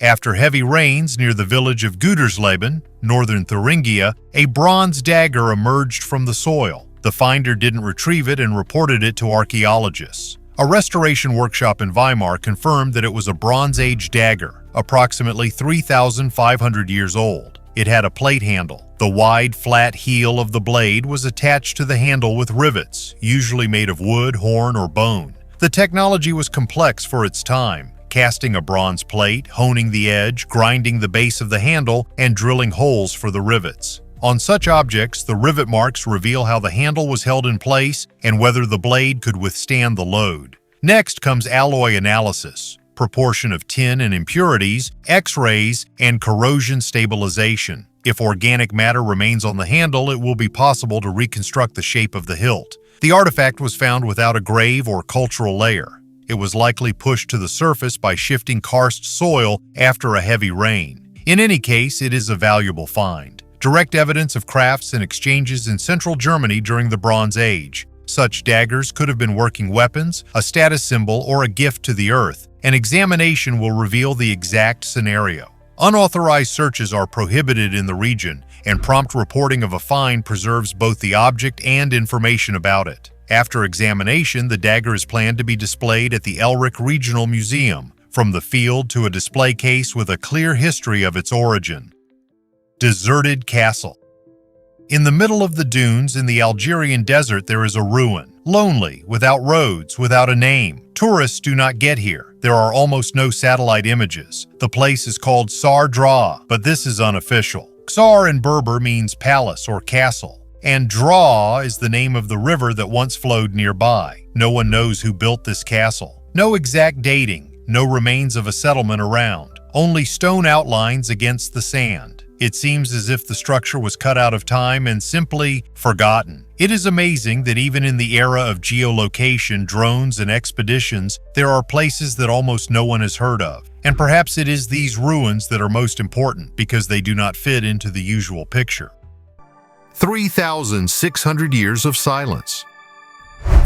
After heavy rains near the village of Gütersleben, northern Thuringia, a bronze dagger emerged from the soil. The finder didn't retrieve it and reported it to archaeologists. A restoration workshop in Weimar confirmed that it was a Bronze Age dagger, approximately 3,500 years old. It had a plate handle. The wide, flat heel of the blade was attached to the handle with rivets, usually made of wood, horn, or bone. The technology was complex for its time, casting a bronze plate, honing the edge, grinding the base of the handle, and drilling holes for the rivets. On such objects, the rivet marks reveal how the handle was held in place and whether the blade could withstand the load. Next comes alloy analysis, proportion of tin and impurities, X-rays, and corrosion stabilization. If organic matter remains on the handle, it will be possible to reconstruct the shape of the hilt. The artifact was found without a grave or cultural layer. It was likely pushed to the surface by shifting karst soil after a heavy rain. In any case, it is a valuable find. Direct evidence of crafts and exchanges in central Germany during the Bronze Age. Such daggers could have been working weapons, a status symbol, or a gift to the earth. An examination will reveal the exact scenario. Unauthorized searches are prohibited in the region, and prompt reporting of a find preserves both the object and information about it. After examination, the dagger is planned to be displayed at the Elric Regional Museum, from the field to a display case with a clear history of its origin. Deserted castle. In the middle of the dunes in the Algerian desert there is a ruin. Lonely, without roads, without a name. Tourists do not get here. There are almost no satellite images. The place is called Sar Dra, but this is unofficial. Ksar in Berber means palace or castle, and Dra is the name of the river that once flowed nearby. No one knows who built this castle. No exact dating, no remains of a settlement around, only stone outlines against the sand. It seems as if the structure was cut out of time and simply forgotten. It is amazing that even in the era of geolocation, drones, and expeditions, there are places that almost no one has heard of. And perhaps it is these ruins that are most important because they do not fit into the usual picture. 3,600 years of silence.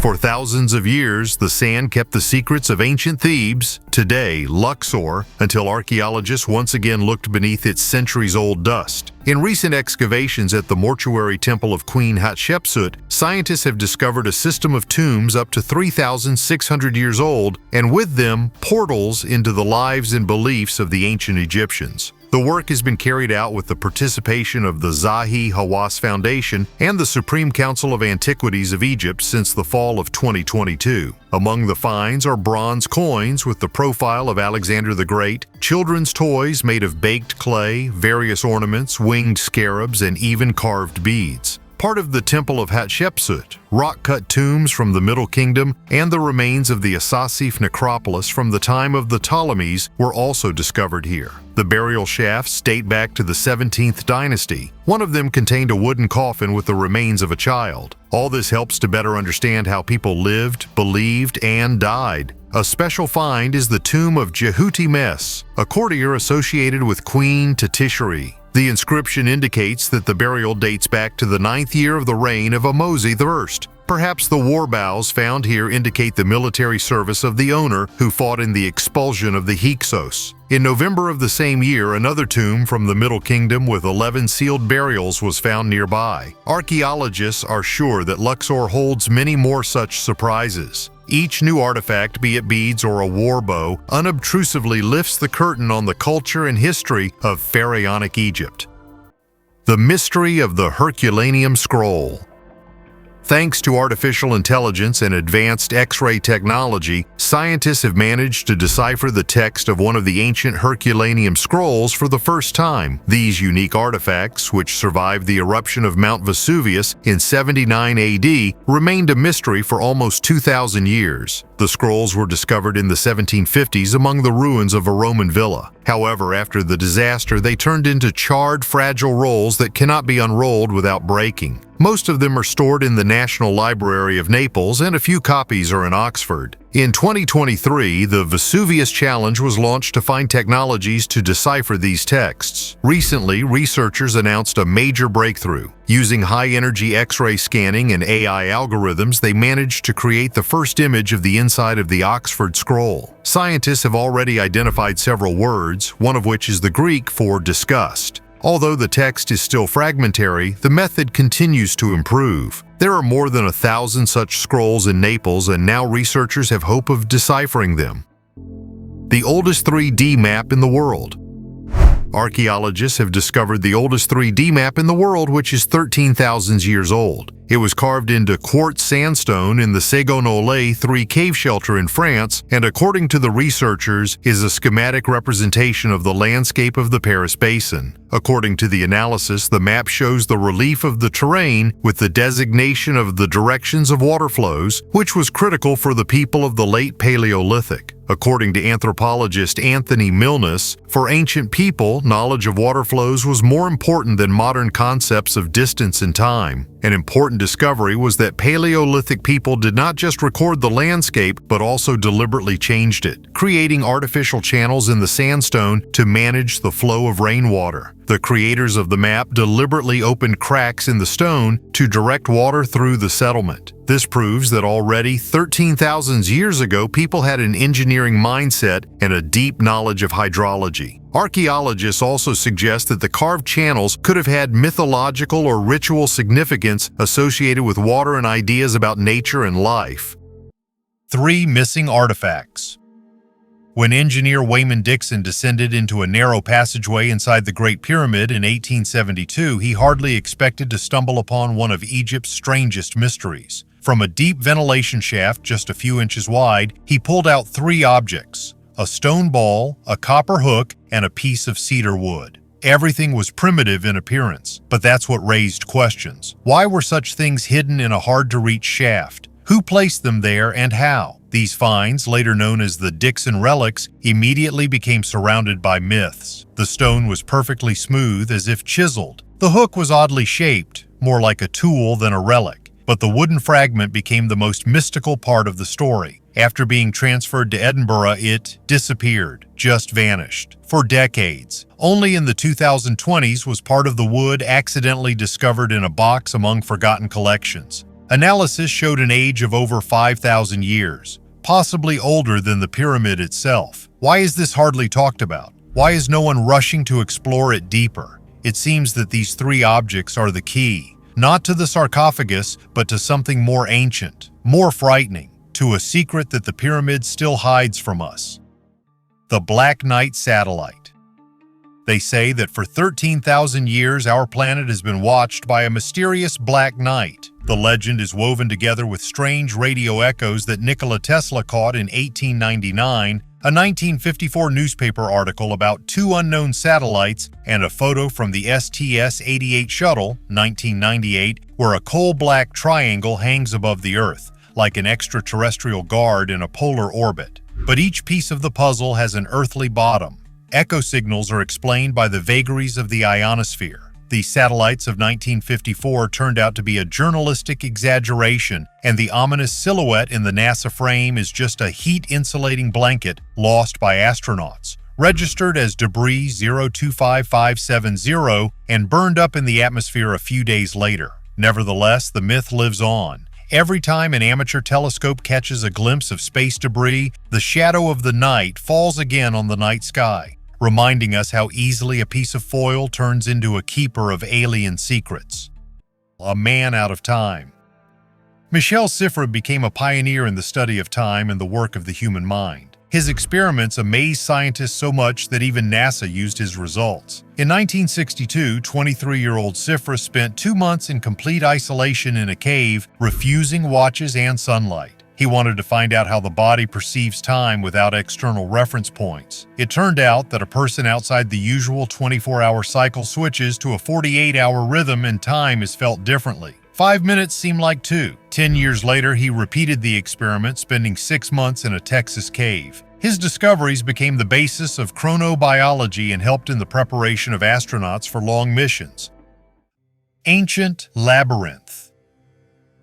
For thousands of years, the sand kept the secrets of ancient Thebes, today Luxor, until archaeologists once again looked beneath its centuries-old dust. In recent excavations at the mortuary temple of Queen Hatshepsut, scientists have discovered a system of tombs up to 3,600 years old, and with them, portals into the lives and beliefs of the ancient Egyptians. The work has been carried out with the participation of the Zahi Hawass Foundation and the Supreme Council of Antiquities of Egypt since the fall of 2022. Among the finds are bronze coins with the profile of Alexander the Great, children's toys made of baked clay, various ornaments, winged scarabs, and even carved beads. part of the Temple of Hatshepsut, rock-cut tombs from the Middle Kingdom, and the remains of the Asasif necropolis from the time of the Ptolemies were also discovered here. The burial shafts date back to the 17th dynasty. One of them contained a wooden coffin with the remains of a child. All this helps to better understand how people lived, believed, and died. A special find is the tomb of Jehuti Mes, a courtier associated with Queen Titishri. The inscription indicates that the burial dates back to the 9th year of the reign of Amosi I. Perhaps the war boughs found here indicate the military service of the owner who fought in the expulsion of the Hyksos. In November of the same year, another tomb from the Middle Kingdom with 11 sealed burials was found nearby. Archaeologists are sure that Luxor holds many more such surprises. Each new artifact, be it beads or a war bow, unobtrusively lifts the curtain on the culture and history of pharaonic Egypt. The mystery of the Herculaneum Scroll. Thanks to artificial intelligence and advanced X-ray technology, scientists have managed to decipher the text of one of the ancient Herculaneum scrolls for the first time. These unique artifacts, which survived the eruption of Mount Vesuvius in 79 AD, remained a mystery for almost 2,000 years. The scrolls were discovered in the 1750s among the ruins of a Roman villa. However, after the disaster, they turned into charred, fragile rolls that cannot be unrolled without breaking. Most of them are stored in the National Library of Naples, and a few copies are in Oxford. In 2023, the Vesuvius Challenge was launched to find technologies to decipher these texts. Recently, researchers announced a major breakthrough. Using high-energy X-ray scanning and AI algorithms, they managed to create the first image of the inside of the Oxford Scroll. Scientists have already identified several words, one of which is the Greek for disgust. Although the text is still fragmentary, the method continues to improve. There are more than 1,000 such scrolls in Naples, and now researchers have hope of deciphering them. The oldest 3D map in the world. Archaeologists have discovered the oldest 3D map in the world, which is 13,000 years old. It was carved into quartz sandstone in the Ségonolé 3 cave shelter in France, and according to the researchers, is a schematic representation of the landscape of the Paris Basin. According to the analysis, the map shows the relief of the terrain with the designation of the directions of water flows, which was critical for the people of the late Paleolithic. According to anthropologist Anthony Milnes, for ancient people, knowledge of water flows was more important than modern concepts of distance and time. An important discovery was that Paleolithic people did not just record the landscape, but also deliberately changed it, creating artificial channels in the sandstone to manage the flow of rainwater. The creators of the map deliberately opened cracks in the stone to direct water through the settlement. This proves that already 13,000 years ago, people had an engineering mindset and a deep knowledge of hydrology. Archaeologists also suggest that the carved channels could have had mythological or ritual significance associated with water and ideas about nature and life. 3 missing artifacts. When engineer Wayman Dixon descended into a narrow passageway inside the Great Pyramid in 1872, he hardly expected to stumble upon one of Egypt's strangest mysteries. From a deep ventilation shaft just a few inches wide, he pulled out 3 objects: a stone ball, a copper hook, and a piece of cedar wood. Everything was primitive in appearance, but that's what raised questions. Why were such things hidden in a hard-to-reach shaft? Who placed them there and how? These finds, later known as the Dixon relics, immediately became surrounded by myths. The stone was perfectly smooth, as if chiseled. The hook was oddly shaped, more like a tool than a relic. But the wooden fragment became the most mystical part of the story. After being transferred to Edinburgh, it disappeared, just vanished, for decades. Only in the 2020s was part of the wood accidentally discovered in a box among forgotten collections. Analysis showed an age of over 5,000 years, possibly older than the pyramid itself. Why is this hardly talked about? Why is no one rushing to explore it deeper? It seems that these 3 objects are the key, not to the sarcophagus, but to something more ancient, more frightening, to a secret that the pyramid still hides from us. The Black Knight Satellite. They say that for 13,000 years our planet has been watched by a mysterious black knight. The legend is woven together with strange radio echoes that Nikola Tesla caught in 1899 A 1954 newspaper article about two unknown satellites and a photo from the STS-88 shuttle, 1998, where a coal-black triangle hangs above the Earth, like an extraterrestrial guard in a polar orbit. But each piece of the puzzle has an earthly bottom. Echo signals are explained by the vagaries of the ionosphere. The satellites of 1954 turned out to be a journalistic exaggeration, and the ominous silhouette in the NASA frame is just a heat-insulating blanket lost by astronauts, registered as debris 025570 and burned up in the atmosphere a few days later. Nevertheless, the myth lives on. Every time an amateur telescope catches a glimpse of space debris, the shadow of the night falls again on the night sky, reminding us how easily a piece of foil turns into a keeper of alien secrets. A man out of time. Michel Siffre became a pioneer in the study of time and the work of the human mind. His experiments amazed scientists so much that even NASA used his results. In 1962, 23-year-old Siffre spent 2 months in complete isolation in a cave, refusing watches and sunlight. He wanted to find out how the body perceives time without external reference points. It turned out that a person outside the usual 24-hour cycle switches to a 48-hour rhythm and time is felt differently. 5 minutes seem like 2. 10 years later, he repeated the experiment, spending 6 months in a Texas cave. His discoveries became the basis of chronobiology and helped in the preparation of astronauts for long missions. Ancient labyrinth.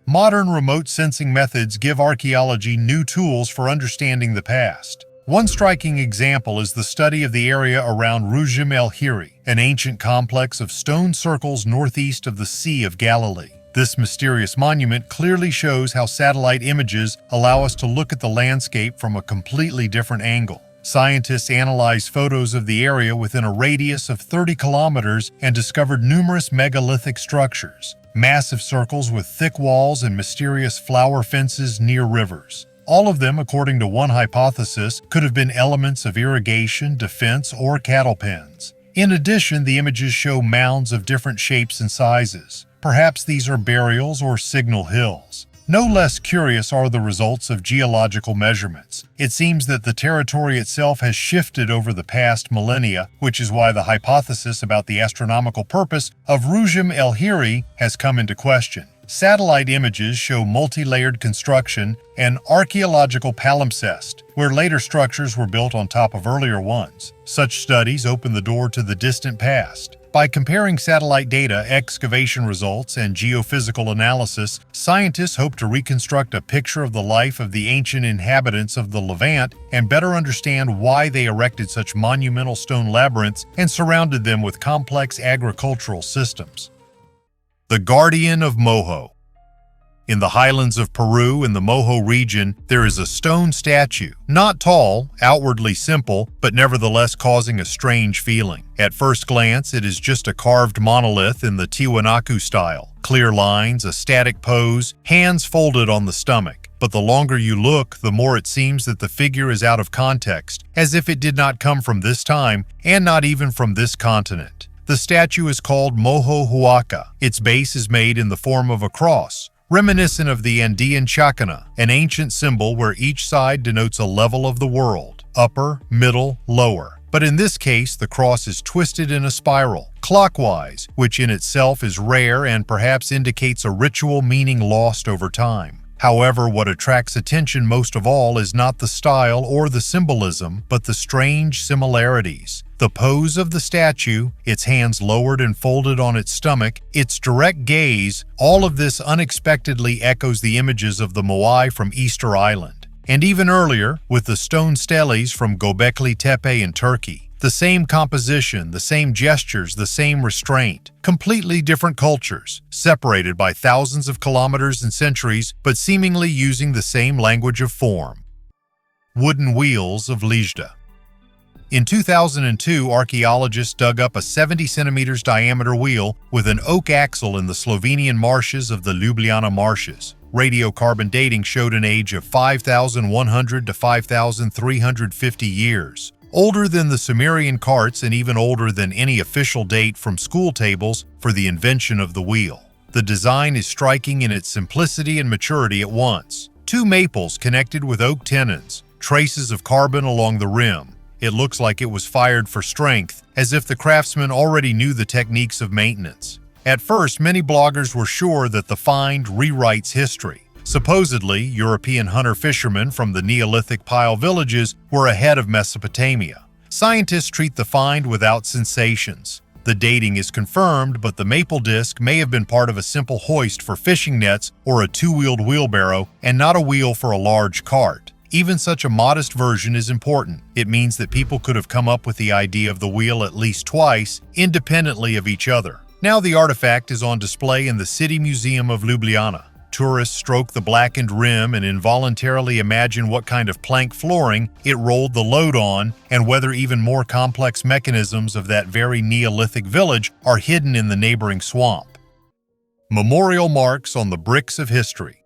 Modern remote sensing methods give archaeology new tools for understanding the past. One striking example is the study of the area around Rujim el-Hiri, an ancient complex of stone circles northeast of the Sea of Galilee. This mysterious monument clearly shows how satellite images allow us to look at the landscape from a completely different angle. Scientists analyzed photos of the area within a radius of 30 kilometers and discovered numerous megalithic structures, massive circles with thick walls and mysterious flower fences near rivers. All of them, according to one hypothesis, could have been elements of irrigation, defense, or cattle pens. In addition, the images show mounds of different shapes and sizes. Perhaps these are burials or signal hills. No less curious are the results of geological measurements. It seems that the territory itself has shifted over the past millennia, which is why the hypothesis about the astronomical purpose of Rujim el-Hiri has come into question. Satellite images show multi-layered construction and archaeological palimpsest, where later structures were built on top of earlier ones. Such studies open the door to the distant past. By comparing satellite data, excavation results, and geophysical analysis, scientists hope to reconstruct a picture of the life of the ancient inhabitants of the Levant and better understand why they erected such monumental stone labyrinths and surrounded them with complex agricultural systems. The Guardian of Mojo. In the highlands of Peru, in the Mojo region, there is a stone statue. Not tall, outwardly simple, but nevertheless causing a strange feeling. At first glance, it is just a carved monolith in the Tiwanaku style. Clear lines, a static pose, hands folded on the stomach. But the longer you look, the more it seems that the figure is out of context, as if it did not come from this time, and not even from this continent. The statue is called Mojo Huaca. Its base is made in the form of a cross, reminiscent of the Andean chacana, an ancient symbol where each side denotes a level of the world, upper, middle, lower. But in this case, the cross is twisted in a spiral, clockwise, which in itself is rare and perhaps indicates a ritual meaning lost over time. However, what attracts attention most of all is not the style or the symbolism, but the strange similarities. The pose of the statue, its hands lowered and folded on its stomach, its direct gaze, all of this unexpectedly echoes the images of the Moai from Easter Island. And even earlier, with the stone steles from Göbekli Tepe in Turkey. The same composition, the same gestures, the same restraint. Completely different cultures, separated by thousands of kilometers and centuries, but seemingly using the same language of form. Wooden wheels of Lejda. In 2002, archaeologists dug up a 70 centimeters diameter wheel with an oak axle in the Slovenian marshes of the Ljubljana marshes. Radiocarbon dating showed an age of 5,100 to 5,350 years. Older than the Sumerian carts and even older than any official date from school tables for the invention of the wheel. The design is striking in its simplicity and maturity at once. Two maples connected with oak tenons, traces of carbon along the rim. It looks like it was fired for strength, as if the craftsman already knew the techniques of maintenance. At first, many bloggers were sure that the find rewrites history. Supposedly, European hunter-fishermen from the Neolithic pile villages were ahead of Mesopotamia. Scientists treat the find without sensations. The dating is confirmed, but the maple disc may have been part of a simple hoist for fishing nets or a two-wheeled wheelbarrow and not a wheel for a large cart. Even such a modest version is important. It means that people could have come up with the idea of the wheel at least twice, independently of each other. Now the artifact is on display in the City Museum of Ljubljana. Tourists stroke the blackened rim and involuntarily imagine what kind of plank flooring it rolled the load on and whether even more complex mechanisms of that very Neolithic village are hidden in the neighboring swamp. Memorial marks on the bricks of history.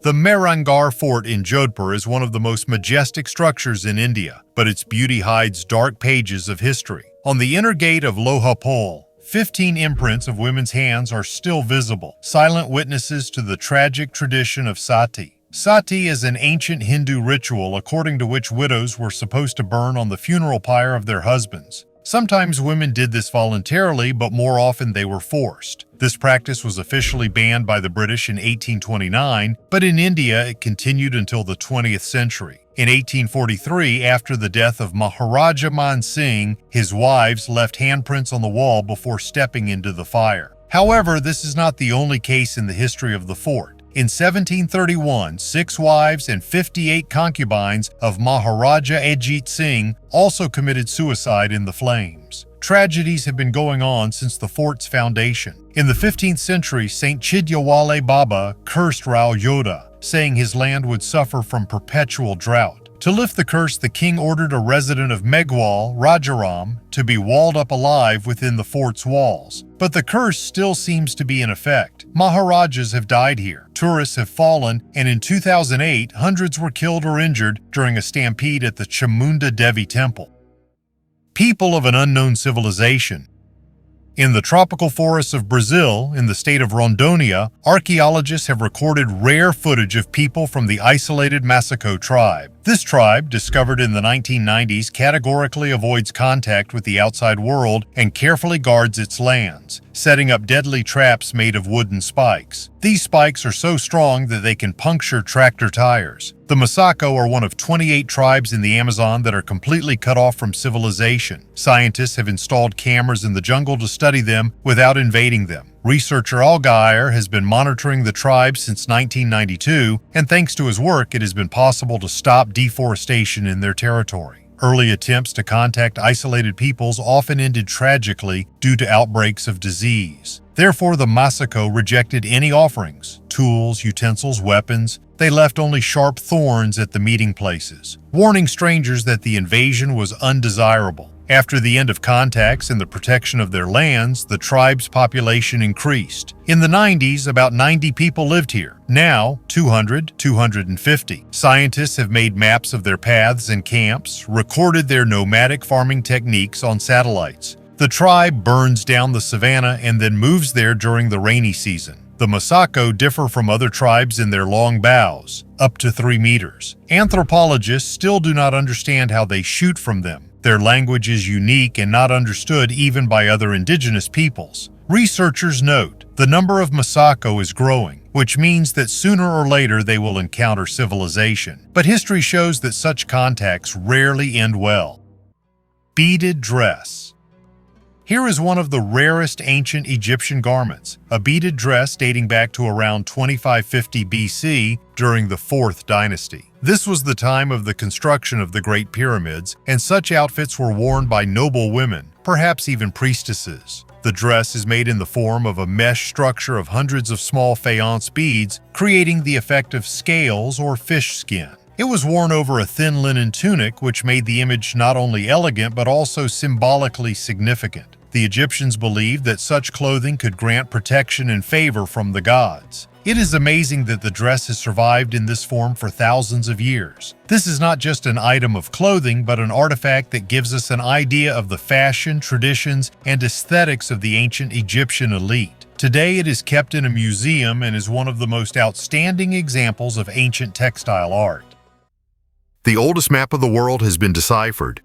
The Mehrangarh Fort in Jodhpur is one of the most majestic structures in India, but its beauty hides dark pages of history. On the inner gate of Lohapole, 15 imprints of women's hands are still visible, silent witnesses to the tragic tradition of sati. Sati is an ancient Hindu ritual according to which widows were supposed to burn on the funeral pyre of their husbands. Sometimes women did this voluntarily, but more often they were forced. This practice was officially banned by the British in 1829, but in India it continued until the 20th century. In 1843, after the death of Maharaja Man Singh, his wives left handprints on the wall before stepping into the fire. However, this is not the only case in the history of the fort. In 1731, 6 wives and 58 concubines of Maharaja Ajit Singh also committed suicide in the flames. Tragedies have been going on since the fort's foundation. In the 15th century, Saint Chidyawale Baba cursed Rao Yoda, saying his land would suffer from perpetual drought. To lift the curse, the king ordered a resident of Megwal, Rajaram, to be walled up alive within the fort's walls. But the curse still seems to be in effect. Maharajas have died here, tourists have fallen, and in 2008, hundreds were killed or injured during a stampede at the Chamunda Devi temple. People of an unknown civilization. In the tropical forests of Brazil, in the state of Rondônia, archaeologists have recorded rare footage of people from the isolated Masaco tribe. This tribe, discovered in the 1990s, categorically avoids contact with the outside world and carefully guards its lands, setting up deadly traps made of wooden spikes. These spikes are so strong that they can puncture tractor tires. The Masaco are one of 28 tribes in the Amazon that are completely cut off from civilization. Scientists have installed cameras in the jungle to study them without invading them. Researcher Algair has been monitoring the tribe since 1992, and thanks to his work, it has been possible to stop deforestation in their territory. Early attempts to contact isolated peoples often ended tragically due to outbreaks of disease. Therefore, the Masaco rejected any offerings, tools, utensils, weapons. They left only sharp thorns at the meeting places, warning strangers that the invasion was undesirable. After the end of contacts and the protection of their lands, the tribe's population increased. In the 90s, about 90 people lived here. Now, 250. Scientists have made maps of their paths and camps, recorded their nomadic farming techniques on satellites. The tribe burns down the savanna and then moves there during the rainy season. The Masaco differ from other tribes in their long bows, up to 3 meters. Anthropologists still do not understand how they shoot from them. Their language is unique and not understood even by other indigenous peoples. Researchers note the number of Masaco is growing, which means that sooner or later they will encounter civilization. But history shows that such contacts rarely end well. Beaded dress. Here is one of the rarest ancient Egyptian garments, a beaded dress dating back to around 2550 BC during the 4th dynasty. This was the time of the construction of the Great Pyramids, and such outfits were worn by noble women, perhaps even priestesses. The dress is made in the form of a mesh structure of hundreds of small faience beads, creating the effect of scales or fish skin. It was worn over a thin linen tunic, which made the image not only elegant but also symbolically significant. The Egyptians believed that such clothing could grant protection and favor from the gods. It is amazing that the dress has survived in this form for thousands of years. This is not just an item of clothing, but an artifact that gives us an idea of the fashion, traditions, and aesthetics of the ancient Egyptian elite. Today it is kept in a museum and is one of the most outstanding examples of ancient textile art. the oldest map of the world has been deciphered.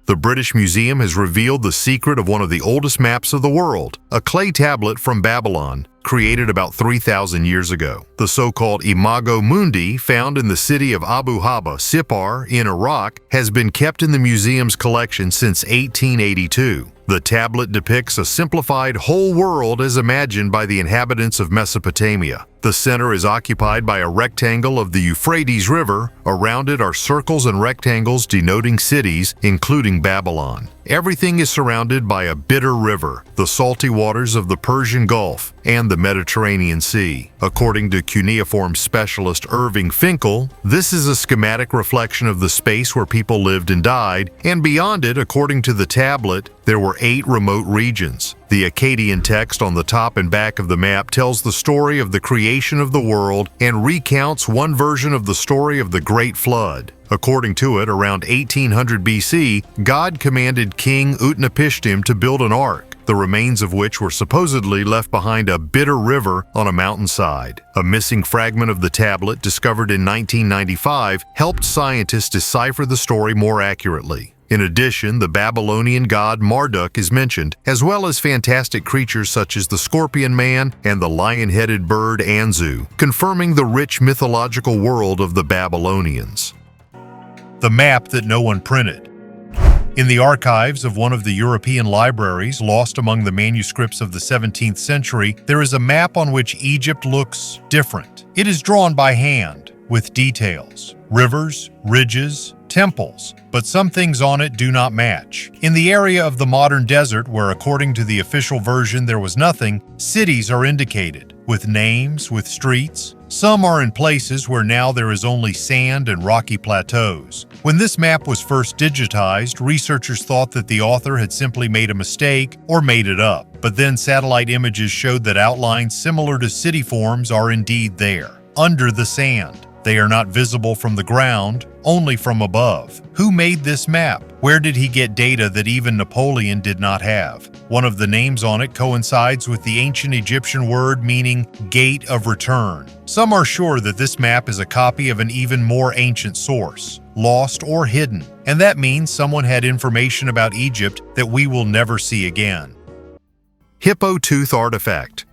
The British Museum has revealed the secret of one of the oldest maps of the world, a clay tablet from Babylon, created about 3,000 years ago. The so-called Imago Mundi, found in the city of Abu Haba, Sipar, in Iraq, has been kept in the museum's collection since 1882. The tablet depicts a simplified whole world as imagined by the inhabitants of Mesopotamia. The center is occupied by a rectangle of the Euphrates River. Around it are circles and rectangles denoting cities, including Babylon. Everything is surrounded by a bitter river, the salty waters of the Persian Gulf, and the Mediterranean Sea. According to cuneiform specialist Irving Finkel, this is a schematic reflection of the space where people lived and died, and beyond it, according to the tablet, there were 8 remote regions. The Akkadian text on the top and back of the map tells the story of the creation of the world and recounts one version of the story of the Great Flood. According to it, around 1800 BC, God commanded King Utnapishtim to build an ark, the remains of which were supposedly left behind a bitter river on a mountainside. A missing fragment of the tablet discovered in 1995 helped scientists decipher the story more accurately. In addition, the Babylonian god Marduk is mentioned, as well as fantastic creatures such as the Scorpion Man and the lion-headed bird Anzu, confirming the rich mythological world of the Babylonians. The map that no one printed. In the archives of one of the European libraries, lost among the manuscripts of the 17th century, there is a map on which Egypt looks different. It is drawn by hand, with details, rivers, ridges, temples, but some things on it do not match. In the area of the modern desert, where according to the official version there was nothing, cities are indicated, with names, with streets. Some are in places where now there is only sand and rocky plateaus. When this map was first digitized, researchers thought that the author had simply made a mistake or made it up, but then satellite images showed that outlines similar to city forms are indeed there, under the sand. They are not visible from the ground, only from above. Who made this map? Where did he get data that even Napoleon did not have? One of the names on it coincides with the ancient Egyptian word meaning gate of return. Some are sure that this map is a copy of an even more ancient source, lost or hidden, and that means someone had information about Egypt that we will never see again. Hippo tooth artifact.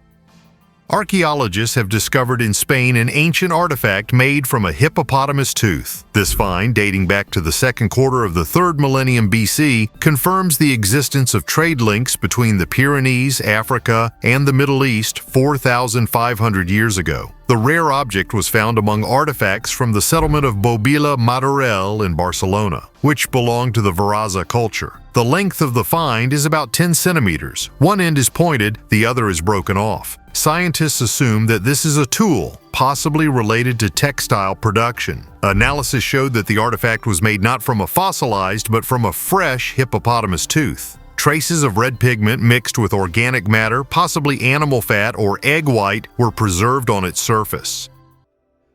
Archaeologists have discovered in Spain an ancient artifact made from a hippopotamus tooth. This find, dating back to the second quarter of the 3rd millennium BC, confirms the existence of trade links between the Pyrenees, Africa, and the Middle East 4,500 years ago. The rare object was found among artifacts from the settlement of Bobila Madorel in Barcelona, which belonged to the Veraza culture. The length of the find is about 10 centimeters. One end is pointed, the other is broken off. Scientists assume that this is a tool, possibly related to textile production. Analysis showed that the artifact was made not from a fossilized, but from a fresh hippopotamus tooth. Traces of red pigment mixed with organic matter, possibly animal fat or egg white, were preserved on its surface.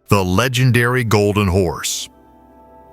The legendary golden horse.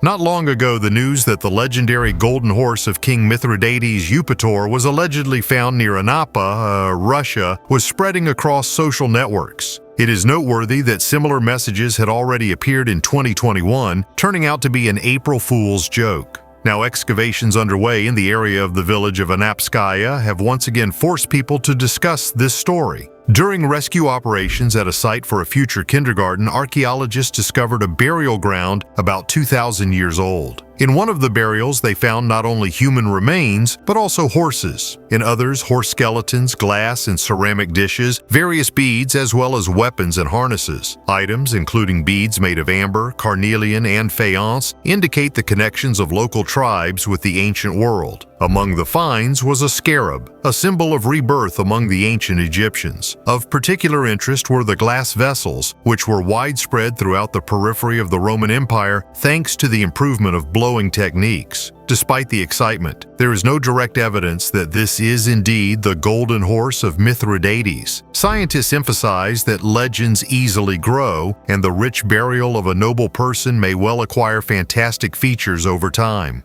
Not long ago, the news that the legendary golden horse of King Mithridates Eupator was allegedly found near Anapa, Russia, was spreading across social networks. It is noteworthy that similar messages had already appeared in 2021, turning out to be an April Fool's joke. Now, excavations underway in the area of the village of Anapskaya have once again forced people to discuss this story. During rescue operations at a site for a future kindergarten, archaeologists discovered a burial ground about 2,000 years old. In one of the burials, they found not only human remains, but also horses. In others, horse skeletons, glass and ceramic dishes, various beads, as well as weapons and harnesses. Items, including beads made of amber, carnelian, and faience, indicate the connections of local tribes with the ancient world. Among the finds was a scarab, a symbol of rebirth among the ancient Egyptians. Of particular interest were the glass vessels, which were widespread throughout the periphery of the Roman Empire thanks to the improvement of blowing techniques. Despite the excitement, there is no direct evidence that this is indeed the golden horse of Mithridates. Scientists emphasize that legends easily grow, and the rich burial of a noble person may well acquire fantastic features over time.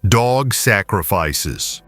Dog sacrifices.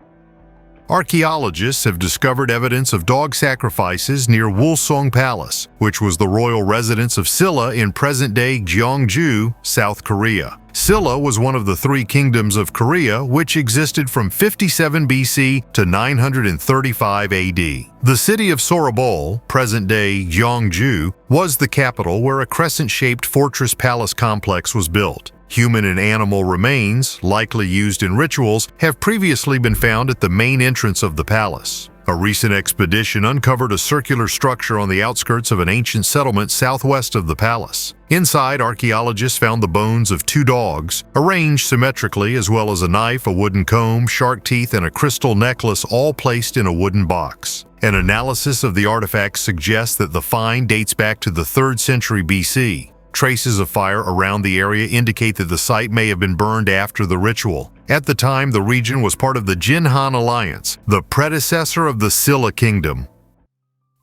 Archaeologists have discovered evidence of dog sacrifices near Wolsong Palace, which was the royal residence of Silla in present-day Gyeongju, South Korea. Silla was one of the three kingdoms of Korea which existed from 57 BC to 935 AD. The city of Sorobol, present-day Gyeongju, was the capital where a crescent-shaped fortress palace complex was built. Human and animal remains, likely used in rituals, have previously been found at the main entrance of the palace. A recent expedition uncovered a circular structure on the outskirts of an ancient settlement southwest of the palace. Inside, archaeologists found the bones of 2 dogs, arranged symmetrically, as well as a knife, a wooden comb, shark teeth, and a crystal necklace, all placed in a wooden box. An analysis of the artifacts suggests that the find dates back to the 3rd century BC. Traces of fire around the area indicate that the site may have been burned after the ritual. At the time, the region was part of the Jin-Han Alliance, the predecessor of the Silla Kingdom.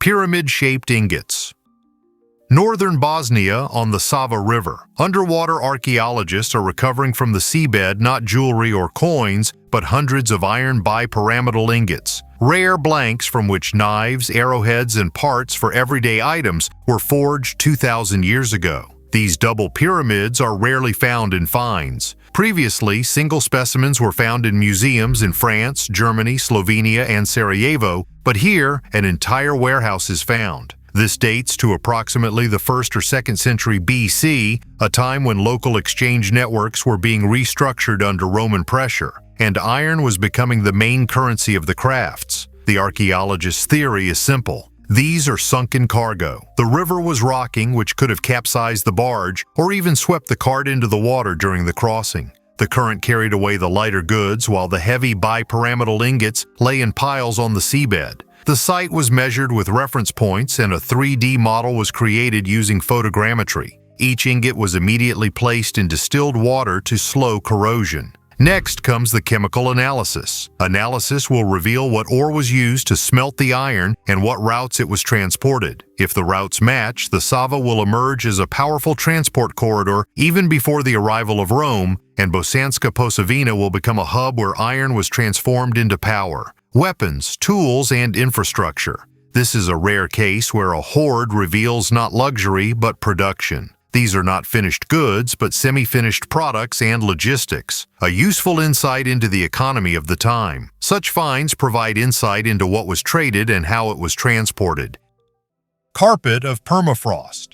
Pyramid-shaped ingots. Northern Bosnia on the Sava River. Underwater archaeologists are recovering from the seabed not jewelry or coins, but hundreds of iron bipyramidal ingots, rare blanks from which knives, arrowheads, and parts for everyday items were forged 2,000 years ago. These double pyramids are rarely found in finds. Previously, single specimens were found in museums in France, Germany, Slovenia, and Sarajevo, but here, an entire warehouse is found. This dates to approximately the 1st or 2nd century BC, a time when local exchange networks were being restructured under Roman pressure, and iron was becoming the main currency of the crafts. The archaeologist's theory is simple. These are sunken cargo. The river was rocking, which could have capsized the barge or even swept the cart into the water during the crossing. The current carried away the lighter goods while the heavy bipyramidal ingots lay in piles on the seabed. The site was measured with reference points and a 3D model was created using photogrammetry. Each ingot was immediately placed in distilled water to slow corrosion. Next comes the chemical analysis. Analysis will reveal what ore was used to smelt the iron and what routes it was transported. If the routes match, the Sava will emerge as a powerful transport corridor even before the arrival of Rome, and Bosanska Posavina will become a hub where iron was transformed into power, weapons, tools, and infrastructure. This is a rare case where a hoard reveals not luxury but production. These are not finished goods, but semi-finished products and logistics, a useful insight into the economy of the time. Such finds provide insight into what was traded and how it was transported. Carpet of permafrost.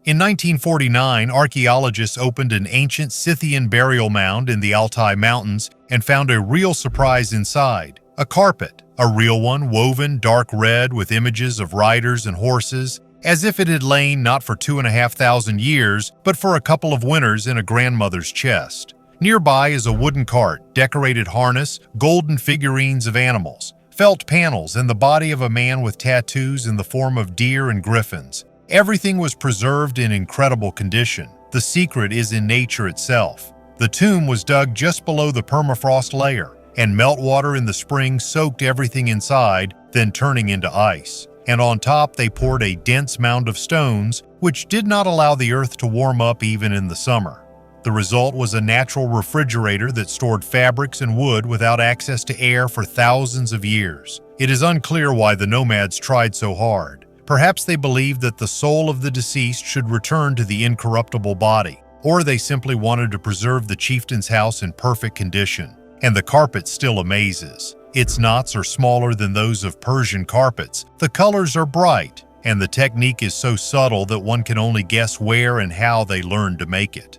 In 1949, archaeologists opened an ancient Scythian burial mound in the Altai Mountains and found a real surprise inside. A carpet, a real one, woven dark red with images of riders and horses, as if it had lain not for 2,500 years, but for a couple of winters in a grandmother's chest. Nearby is a wooden cart, decorated harness, golden figurines of animals, felt panels, and the body of a man with tattoos in the form of deer and griffins. Everything was preserved in incredible condition. The secret is in nature itself. The tomb was dug just below the permafrost layer, and meltwater in the spring soaked everything inside, then turning into ice. And on top they poured a dense mound of stones, which did not allow the earth to warm up even in the summer. The result was a natural refrigerator that stored fabrics and wood without access to air for thousands of years. It is unclear why the nomads tried so hard. Perhaps they believed that the soul of the deceased should return to the incorruptible body, or they simply wanted to preserve the chieftain's house in perfect condition. And the carpet still amazes. Its knots are smaller than those of Persian carpets, the colors are bright, and the technique is so subtle that one can only guess where and how they learned to make it.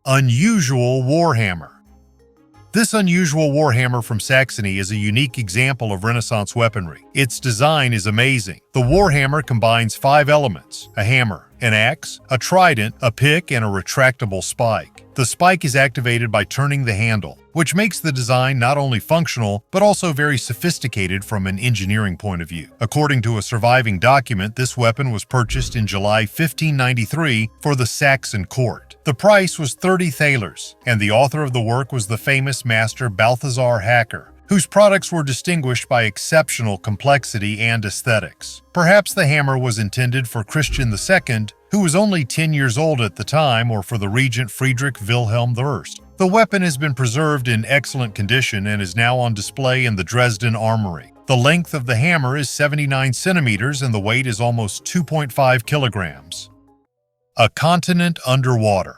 Unusual warhammer. This unusual warhammer from Saxony is a unique example of Renaissance weaponry. Its design is amazing. The warhammer combines 5 elements: a hammer, an axe, a trident, a pick, and a retractable spike. The spike is activated by turning the handle, which makes the design not only functional, but also very sophisticated from an engineering point of view. According to a surviving document, this weapon was purchased in July 1593 for the Saxon court. The price was 30 thalers, and the author of the work was the famous master Balthasar Hacker, whose products were distinguished by exceptional complexity and aesthetics. Perhaps the hammer was intended for Christian II, who was only 10 years old at the time, or for the regent Friedrich Wilhelm I. The weapon has been preserved in excellent condition and is now on display in the Dresden Armory. The length of the hammer is 79 centimeters and the weight is almost 2.5 kilograms. A continent underwater.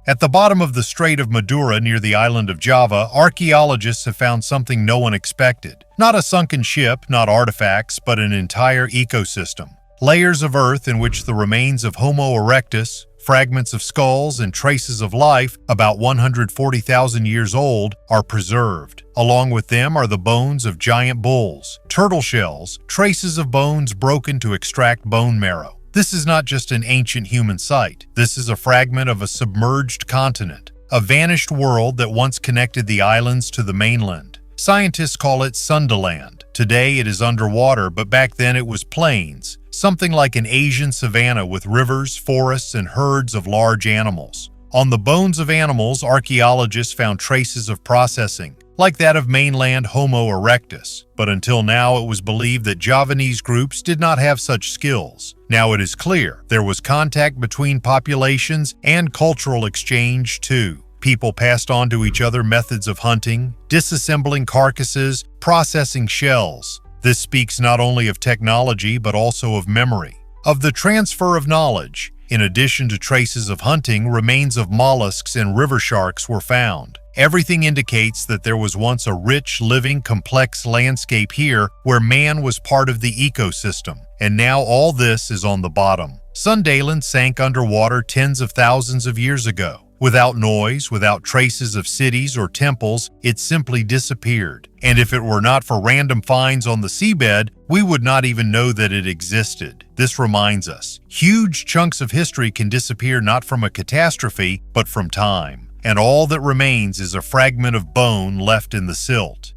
At the bottom of the Strait of Madura near the island of Java, archaeologists have found something no one expected. Not a sunken ship, not artifacts, but an entire ecosystem. Layers of earth in which the remains of Homo erectus, fragments of skulls, and traces of life, about 140,000 years old, are preserved. Along with them are the bones of giant bulls, turtle shells, traces of bones broken to extract bone marrow. This is not just an ancient human site. This is a fragment of a submerged continent, a vanished world that once connected the islands to the mainland. Scientists call it Sundaland. Today it is underwater, but back then it was plains, something like an Asian savanna with rivers, forests, and herds of large animals. On the bones of animals, archaeologists found traces of processing, like that of mainland Homo erectus, but until now it was believed that Javanese groups did not have such skills. Now it is clear there was contact between populations and cultural exchange too. People passed on to each other methods of hunting, disassembling carcasses, processing shells. This speaks not only of technology but also of memory, of the transfer of knowledge. In addition to traces of hunting, remains of mollusks and river sharks were found. Everything indicates that there was once a rich, living, complex landscape here where man was part of the ecosystem, and now all this is on the bottom. Sundaland sank underwater tens of thousands of years ago. Without noise, without traces of cities or temples, it simply disappeared. And if it were not for random finds on the seabed, we would not even know that it existed. This reminds us, huge chunks of history can disappear not from a catastrophe, but from time. And all that remains is a fragment of bone left in the silt.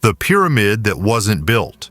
The pyramid that wasn't built.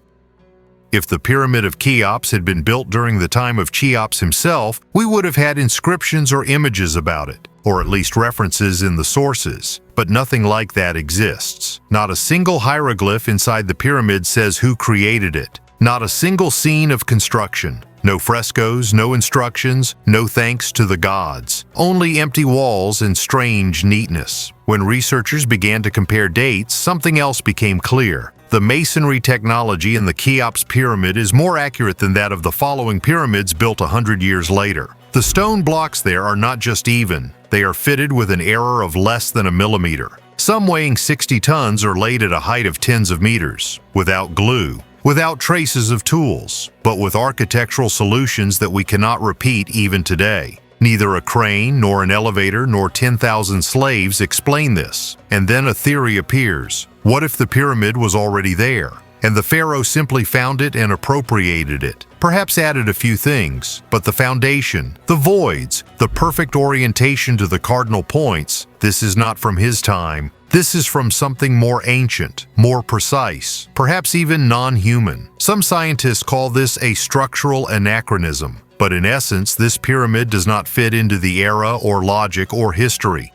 If the Pyramid of Cheops had been built during the time of Cheops himself, we would have had inscriptions or images about it, or at least references in the sources. But nothing like that exists. Not a single hieroglyph inside the pyramid says who created it. Not a single scene of construction. No frescoes, no instructions, no thanks to the gods. Only empty walls and strange neatness. When researchers began to compare dates, something else became clear. The masonry technology in the Cheops pyramid is more accurate than that of the following pyramids built 100 years later. The stone blocks there are not just even, they are fitted with an error of less than a millimeter. Some weighing 60 tons are laid at a height of tens of meters, without glue, without traces of tools, but with architectural solutions that we cannot repeat even today. Neither a crane, nor an elevator, nor 10,000 slaves explain this. And then a theory appears. What if the pyramid was already there, and the pharaoh simply found it and appropriated it? Perhaps added a few things, but the foundation, the voids, the perfect orientation to the cardinal points, this is not from his time. This is from something more ancient, more precise, perhaps even non-human. Some scientists call this a structural anachronism. But in essence, this pyramid does not fit into the era or logic or history.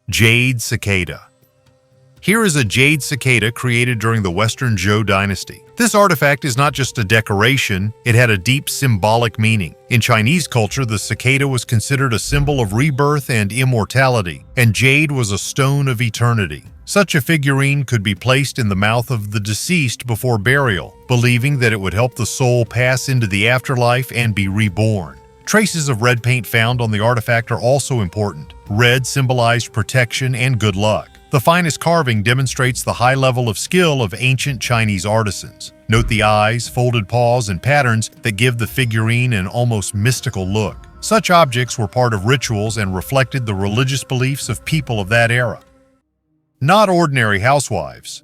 Jade cicada. Here is a jade cicada created during the Western Zhou dynasty. This artifact is not just a decoration, it had a deep symbolic meaning. In Chinese culture, the cicada was considered a symbol of rebirth and immortality, and jade was a stone of eternity. Such a figurine could be placed in the mouth of the deceased before burial, believing that it would help the soul pass into the afterlife and be reborn. Traces of red paint found on the artifact are also important. Red symbolized protection and good luck. The finest carving demonstrates the high level of skill of ancient Chinese artisans. Note the eyes, folded paws, and patterns that give the figurine an almost mystical look. Such objects were part of rituals and reflected the religious beliefs of people of that era. Not ordinary housewives.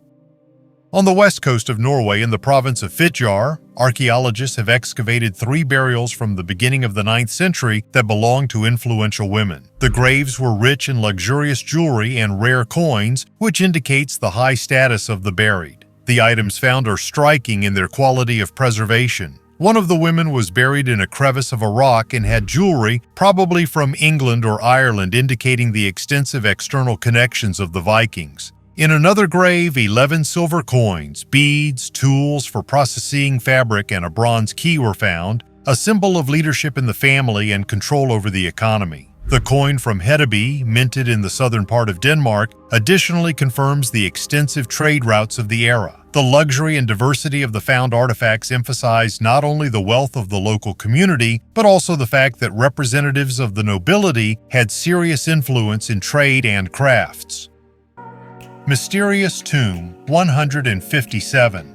On the west coast of Norway in the province of Fitjar, archaeologists have excavated 3 burials from the beginning of the 9th century that belonged to influential women. The graves were rich in luxurious jewelry and rare coins, which indicates the high status of the buried. The items found are striking in their quality of preservation. One of the women was buried in a crevice of a rock and had jewelry, probably from England or Ireland, indicating the extensive external connections of the Vikings. In another grave, 11 silver coins, beads, tools for processing fabric, and a bronze key were found, a symbol of leadership in the family and control over the economy. The coin from Hedeby, minted in the southern part of Denmark, additionally confirms the extensive trade routes of the era. The luxury and diversity of the found artifacts emphasize not only the wealth of the local community, but also the fact that representatives of the nobility had serious influence in trade and crafts. Mysterious Tomb 157.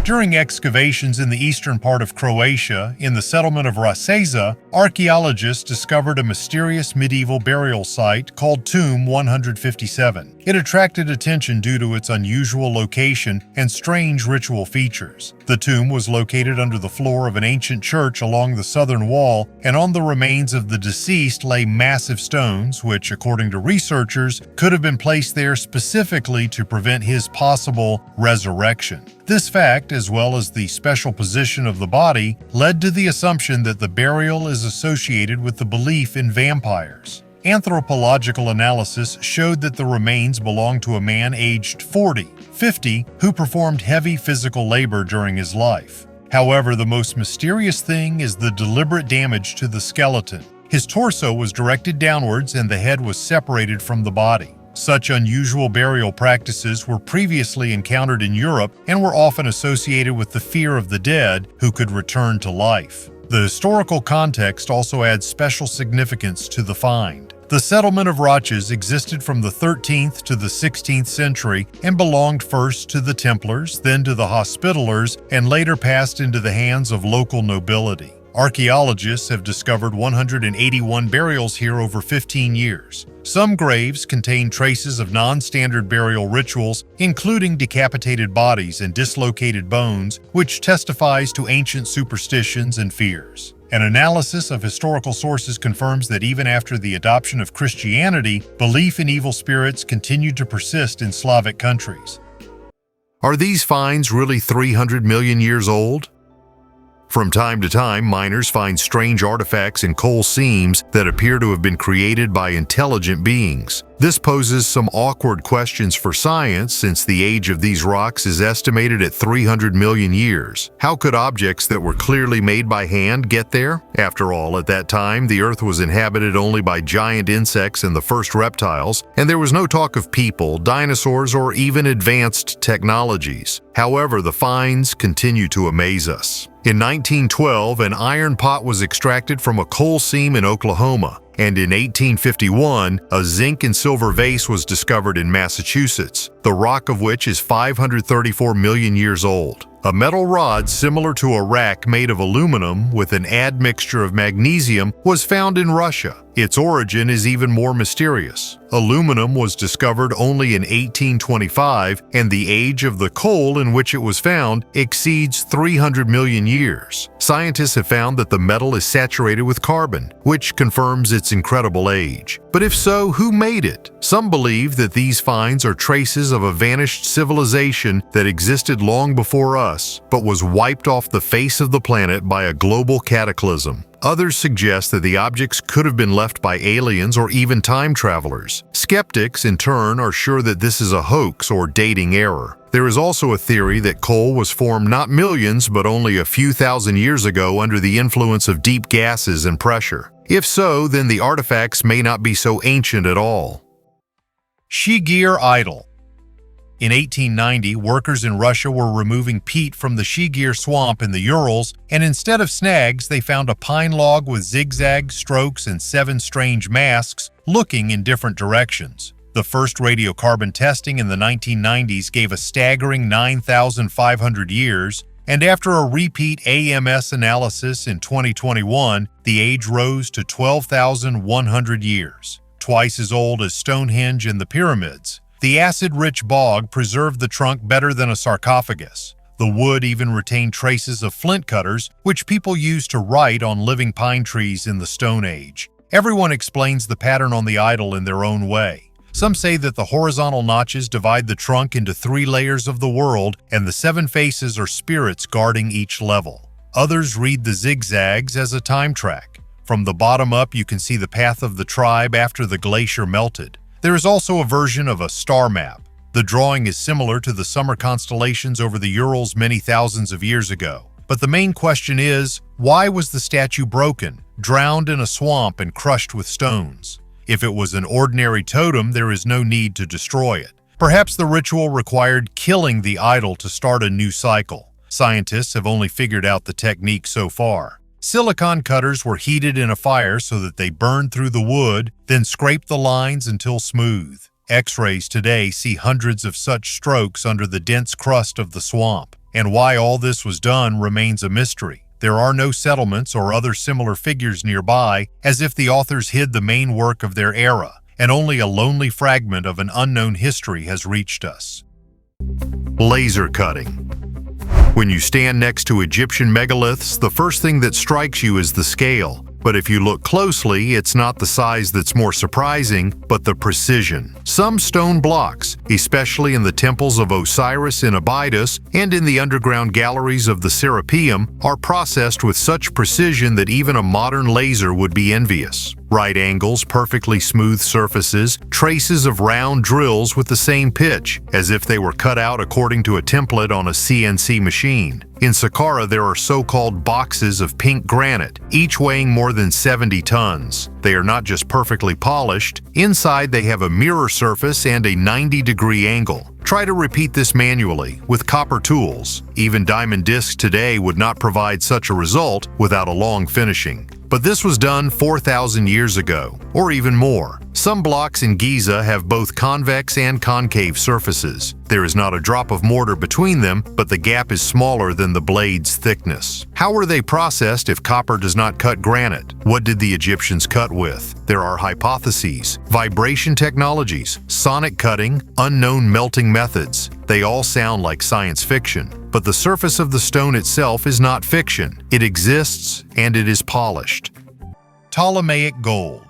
During excavations in the eastern part of Croatia, in the settlement of Raseza, archaeologists discovered a mysterious medieval burial site called Tomb 157. It attracted attention due to its unusual location and strange ritual features. The tomb was located under the floor of an ancient church along the southern wall, and on the remains of the deceased lay massive stones, which, according to researchers, could have been placed there specifically to prevent his possible resurrection. This fact, as well as the special position of the body, led to the assumption that the burial is associated with the belief in vampires. Anthropological analysis showed that the remains belonged to a man aged 50 who performed heavy physical labor during his life. However, the most mysterious thing is the deliberate damage to the skeleton. His torso was directed downwards and the head was separated from the body. Such unusual burial practices were previously encountered in Europe and were often associated with the fear of the dead who could return to life. The historical context also adds special significance to the find. The settlement of Raches existed from the 13th to the 16th century and belonged first to the Templars, then to the Hospitallers, and later passed into the hands of local nobility. Archaeologists have discovered 181 burials here over 15 years. Some graves contain traces of non-standard burial rituals, including decapitated bodies and dislocated bones, which testifies to ancient superstitions and fears. An analysis of historical sources confirms that even after the adoption of Christianity, belief in evil spirits continued to persist in Slavic countries. Are these finds really 300 million years old? From time to time, miners find strange artifacts in coal seams that appear to have been created by intelligent beings. This poses some awkward questions for science since the age of these rocks is estimated at 300 million years. How could objects that were clearly made by hand get there? After all, at that time, the Earth was inhabited only by giant insects and the first reptiles, and there was no talk of people, dinosaurs, or even advanced technologies. However, the finds continue to amaze us. In 1912, an iron pot was extracted from a coal seam in Oklahoma, and in 1851, a zinc and silver vase was discovered in Massachusetts, the rock of which is 534 million years old. A metal rod similar to a rack made of aluminum with an admixture of magnesium was found in Russia. Its origin is even more mysterious. Aluminum was discovered only in 1825, and the age of the coal in which it was found exceeds 300 million years. Scientists have found that the metal is saturated with carbon, which confirms its incredible age. But if so, who made it? Some believe that these finds are traces of a vanished civilization that existed long before us, but was wiped off the face of the planet by a global cataclysm. Others suggest that the objects could have been left by aliens or even time travelers. Skeptics, in turn, are sure that this is a hoax or dating error. There is also a theory that coal was formed not millions but only a few thousand years ago under the influence of deep gases and pressure. If so, then the artifacts may not be so ancient at all. Shigir Idol. In 1890, workers in Russia were removing peat from the Shigir swamp in the Urals, and instead of snags, they found a pine log with zigzag strokes and 7 strange masks looking in different directions. The first radiocarbon testing in the 1990s gave a staggering 9,500 years, and after a repeat AMS analysis in 2021, the age rose to 12,100 years, twice as old as Stonehenge and the pyramids. The acid-rich bog preserved the trunk better than a sarcophagus. The wood even retained traces of flint cutters, which people used to write on living pine trees in the Stone Age. Everyone explains the pattern on the idol in their own way. Some say that the horizontal notches divide the trunk into 3 layers of the world, and the 7 faces are spirits guarding each level. Others read the zigzags as a time track. From the bottom up, you can see the path of the tribe after the glacier melted. There is also a version of a star map. The drawing is similar to the summer constellations over the Urals many thousands of years ago. But the main question is, why was the statue broken, drowned in a swamp and crushed with stones? If it was an ordinary totem, there is no need to destroy it. Perhaps the ritual required killing the idol to start a new cycle. Scientists have only figured out the technique so far. Silicon cutters were heated in a fire so that they burned through the wood, then scraped the lines until smooth. X-rays today see hundreds of such strokes under the dense crust of the swamp, and why all this was done remains a mystery. There are no settlements or other similar figures nearby, as if the authors hid the main work of their era, and only a lonely fragment of an unknown history has reached us. Laser cutting. When you stand next to Egyptian megaliths, the first thing that strikes you is the scale. But if you look closely, it's not the size that's more surprising, but the precision. Some stone blocks, especially in the temples of Osiris in Abydos and in the underground galleries of the Serapeum, are processed with such precision that even a modern laser would be envious. Right angles, perfectly smooth surfaces, traces of round drills with the same pitch, as if they were cut out according to a template on a CNC machine. In Saqqara, there are so-called boxes of pink granite, each weighing more than 70 tons. They are not just perfectly polished. Inside, they have a mirror surface and a 90-degree angle. Try to repeat this manually, with copper tools. Even diamond discs today would not provide such a result without a long finishing. But this was done 4,000 years ago, or even more. Some blocks in Giza have both convex and concave surfaces. There is not a drop of mortar between them, but the gap is smaller than the blade's thickness. How were they processed if copper does not cut granite? What did the Egyptians cut with? There are hypotheses: vibration technologies, sonic cutting, unknown melting methods. They all sound like science fiction. But the surface of the stone itself is not fiction. It exists, and it is polished. Ptolemaic gold.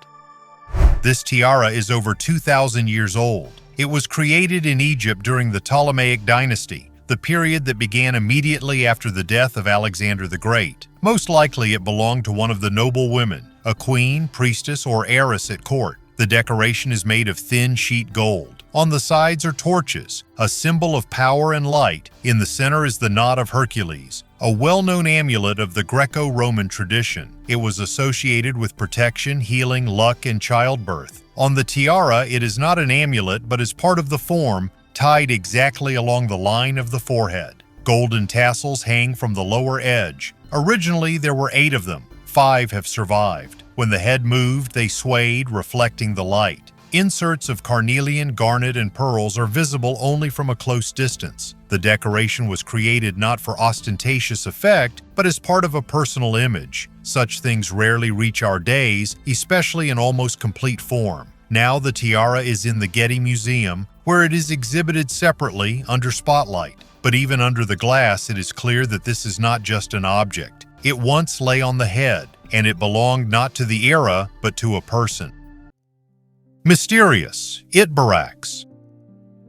This tiara is over 2,000 years old. It was created in Egypt during the Ptolemaic dynasty, the period that began immediately after the death of Alexander the Great. Most likely it belonged to one of the noble women, a queen, priestess, or heiress at court. The decoration is made of thin sheet gold. On the sides are torches, a symbol of power and light. In the center is the Knot of Hercules, a well-known amulet of the Greco-Roman tradition. It was associated with protection, healing, luck, and childbirth. On the tiara, it is not an amulet but is part of the form, tied exactly along the line of the forehead. Golden tassels hang from the lower edge. Originally, there were 8 of them. 5 have survived. When the head moved, they swayed, reflecting the light. Inserts of carnelian, garnet, and pearls are visible only from a close distance. The decoration was created not for ostentatious effect, but as part of a personal image. Such things rarely reach our days, especially in almost complete form. Now the tiara is in the Getty Museum, where it is exhibited separately under spotlight. But even under the glass, it is clear that this is not just an object. It once lay on the head, and it belonged not to the era, but to a person. Mysterious Itbaraks.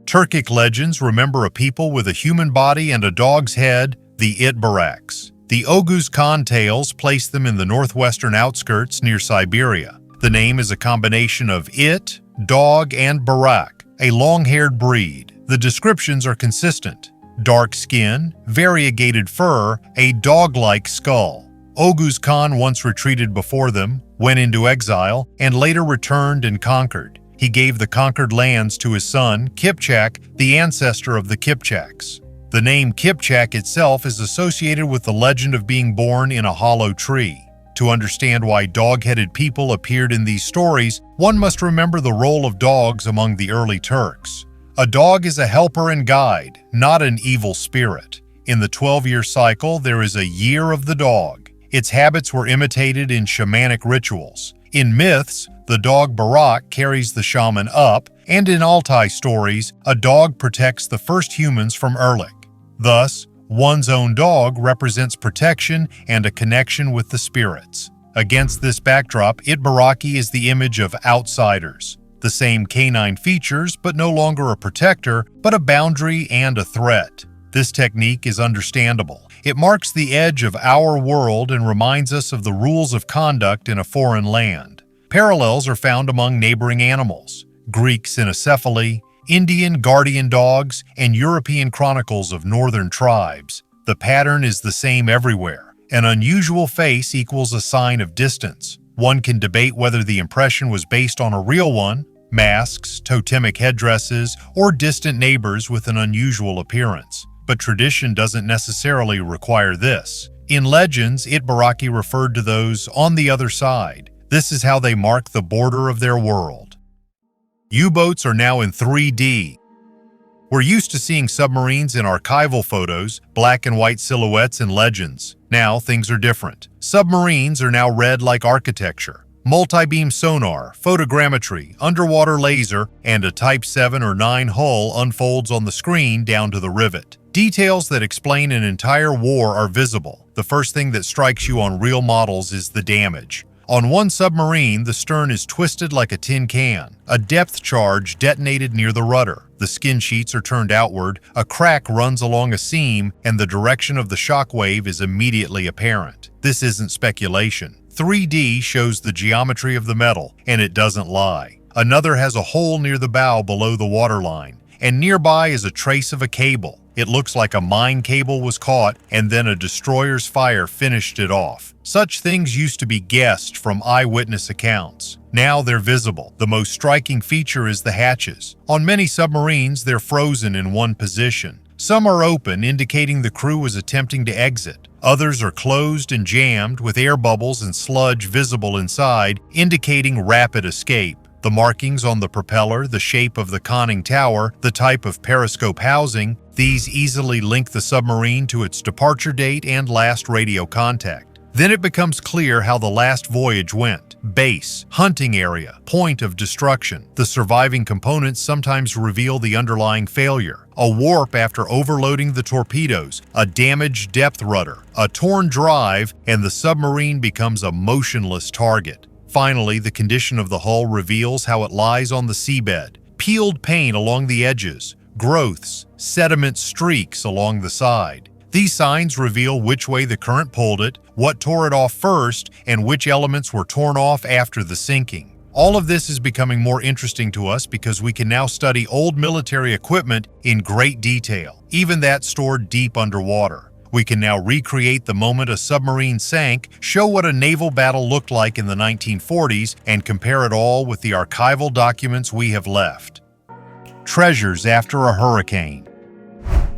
Turkic legends remember a people with a human body and a dog's head, the Itbaraks. The Oghuz Khan tales place them in the northwestern outskirts near Siberia. The name is a combination of it, dog, and barak, a long-haired breed. The descriptions are consistent: dark skin, variegated fur, a dog-like skull. Oghuz Khan once retreated before them, went into exile, and later returned and conquered. He gave the conquered lands to his son, Kipchak, the ancestor of the Kipchaks. The name Kipchak itself is associated with the legend of being born in a hollow tree. To understand why dog-headed people appeared in these stories, one must remember the role of dogs among the early Turks. A dog is a helper and guide, not an evil spirit. In the 12-year cycle, there is a year of the dog. Its habits were imitated in shamanic rituals. In myths, the dog Barak carries the shaman up, and in Altai stories, a dog protects the first humans from Erlik. Thus, one's own dog represents protection and a connection with the spirits. Against this backdrop, Itbaraki is the image of outsiders. The same canine features, but no longer a protector, but a boundary and a threat. This technique is understandable. It marks the edge of our world and reminds us of the rules of conduct in a foreign land. Parallels are found among neighboring animals: Greek cynocephaly, Indian guardian dogs, and European chronicles of northern tribes. The pattern is the same everywhere. An unusual face equals a sign of distance. One can debate whether the impression was based on a real one, masks, totemic headdresses, or distant neighbors with an unusual appearance. But tradition doesn't necessarily require this. In legends, Itbaraki referred to those on the other side. This is how they mark the border of their world. U-boats are now in 3D. We're used to seeing submarines in archival photos, black and white silhouettes and legends. Now things are different. Submarines are now read like architecture. Multi-beam sonar, photogrammetry, underwater laser, and a Type 7 or 9 hull unfolds on the screen down to the rivet. Details that explain an entire war are visible. The first thing that strikes you on real models is the damage. On one submarine, the stern is twisted like a tin can. A depth charge detonated near the rudder. The skin sheets are turned outward, a crack runs along a seam, and the direction of the shock wave is immediately apparent. This isn't speculation. 3D shows the geometry of the metal, and it doesn't lie. Another has a hole near the bow below the waterline, and nearby is a trace of a cable. It looks like a mine cable was caught, and then a destroyer's fire finished it off. Such things used to be guessed from eyewitness accounts. Now they're visible. The most striking feature is the hatches. On many submarines, they're frozen in one position. Some are open, indicating the crew was attempting to exit. Others are closed and jammed, with air bubbles and sludge visible inside, indicating rapid escape. The markings on the propeller, the shape of the conning tower, the type of periscope housing, these easily link the submarine to its departure date and last radio contact. Then it becomes clear how the last voyage went. Base, hunting area, point of destruction. The surviving components sometimes reveal the underlying failure. A warp after overloading the torpedoes, a damaged depth rudder, a torn drive, and the submarine becomes a motionless target. Finally, the condition of the hull reveals how it lies on the seabed. Peeled paint along the edges, growths, sediment streaks along the side. These signs reveal which way the current pulled it, what tore it off first, and which elements were torn off after the sinking. All of this is becoming more interesting to us because we can now study old military equipment in great detail, even that stored deep underwater. We can now recreate the moment a submarine sank, show what a naval battle looked like in the 1940s, and compare it all with the archival documents we have left. Treasures after a hurricane.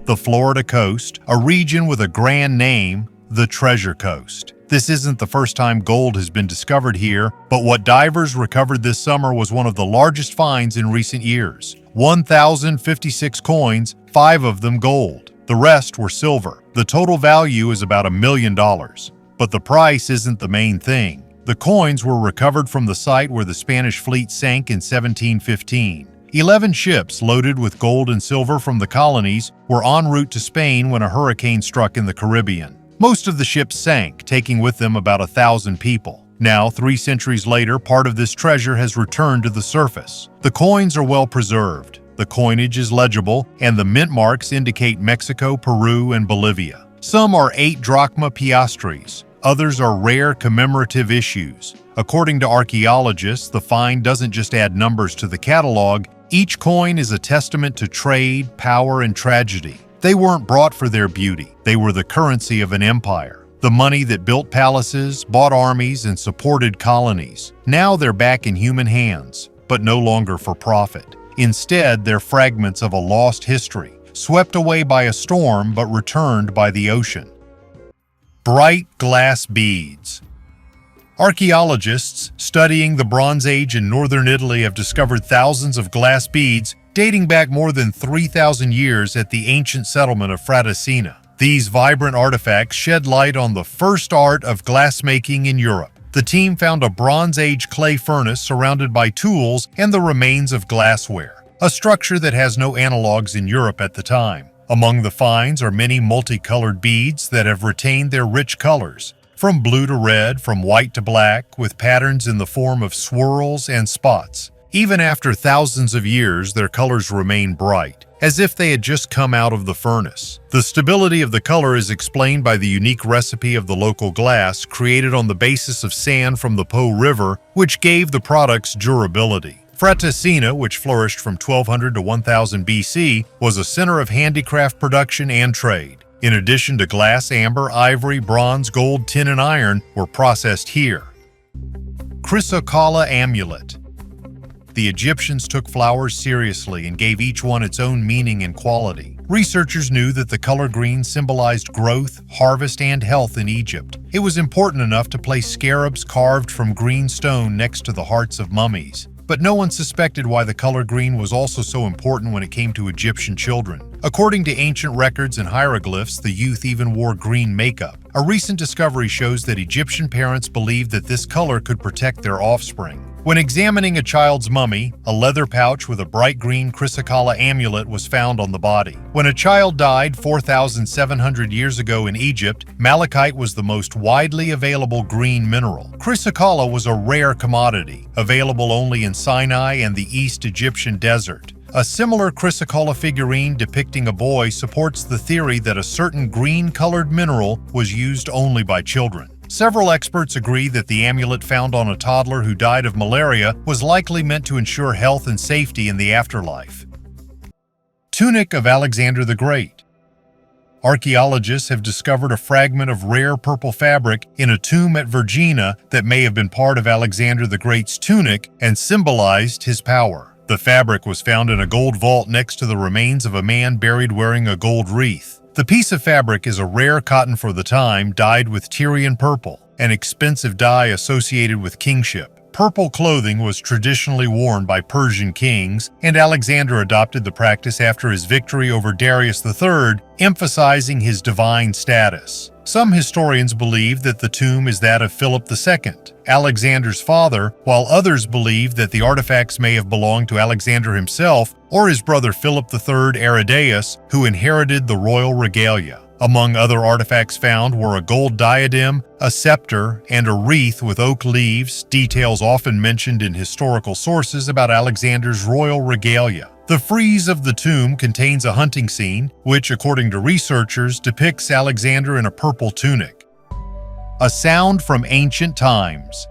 The Florida coast, a region with a grand name, the Treasure Coast. This isn't the first time gold has been discovered here, but what divers recovered this summer was one of the largest finds in recent years. 1,056 coins, 5 of them gold. The rest were silver. The total value is about $1 million. But the price isn't the main thing. The coins were recovered from the site where the Spanish fleet sank in 1715. 11 ships loaded with gold and silver from the colonies were en route to Spain when a hurricane struck in the Caribbean. Most of the ships sank, taking with them about 1,000 people. Now, 3 centuries later, part of this treasure has returned to the surface. The coins are well preserved. The coinage is legible, and the mint marks indicate Mexico, Peru, and Bolivia. Some are 8 drachma piastres. Others are rare commemorative issues. According to archaeologists, the find doesn't just add numbers to the catalog. Each coin is a testament to trade, power, and tragedy. They weren't brought for their beauty. They were the currency of an empire. The money that built palaces, bought armies, and supported colonies. Now they're back in human hands, but no longer for profit. Instead, they're fragments of a lost history, swept away by a storm but returned by the ocean. Bright glass beads. Archaeologists studying the Bronze Age in northern Italy have discovered thousands of glass beads dating back more than 3,000 years at the ancient settlement of Fratesina. These vibrant artifacts shed light on the first art of glassmaking in Europe. The team found a Bronze Age clay furnace surrounded by tools and the remains of glassware, a structure that has no analogs in Europe at the time. Among the finds are many multicolored beads that have retained their rich colors, from blue to red, from white to black, with patterns in the form of swirls and spots. Even after thousands of years, their colors remain bright, as if they had just come out of the furnace. The stability of the color is explained by the unique recipe of the local glass created on the basis of sand from the Po River, which gave the products durability. Fratesina, which flourished from 1200 to 1000 BC, was a center of handicraft production and trade. In addition to glass, amber, ivory, bronze, gold, tin, and iron were processed here. Chrysocolla amulet. The Egyptians took flowers seriously and gave each one its own meaning and quality. Researchers knew that the color green symbolized growth, harvest, and health in Egypt. It was important enough to place scarabs carved from green stone next to the hearts of mummies. But no one suspected why the color green was also so important when it came to Egyptian children. According to ancient records and hieroglyphs, the youth even wore green makeup. A recent discovery shows that Egyptian parents believed that this color could protect their offspring. When examining a child's mummy, a leather pouch with a bright green chrysocolla amulet was found on the body. When a child died 4,700 years ago in Egypt, malachite was the most widely available green mineral. Chrysocolla was a rare commodity, available only in Sinai and the East Egyptian desert. A similar chrysocolla figurine depicting a boy supports the theory that a certain green-colored mineral was used only by children. Several experts agree that the amulet found on a toddler who died of malaria was likely meant to ensure health and safety in the afterlife. Tunic of Alexander the Great. Archaeologists have discovered a fragment of rare purple fabric in a tomb at Vergina that may have been part of Alexander the Great's tunic and symbolized his power. The fabric was found in a gold vault next to the remains of a man buried wearing a gold wreath. The piece of fabric is a rare cotton for the time dyed with Tyrian purple, an expensive dye associated with kingship. Purple clothing was traditionally worn by Persian kings, and Alexander adopted the practice after his victory over Darius III, emphasizing his divine status. Some historians believe that the tomb is that of Philip II, Alexander's father, while others believe that the artifacts may have belonged to Alexander himself or his brother Philip III Aridaeus, who inherited the royal regalia. Among other artifacts found were a gold diadem, a scepter, and a wreath with oak leaves, details often mentioned in historical sources about Alexander's royal regalia. The frieze of the tomb contains a hunting scene, which, according to researchers, depicts Alexander in a purple tunic. A sound from ancient times.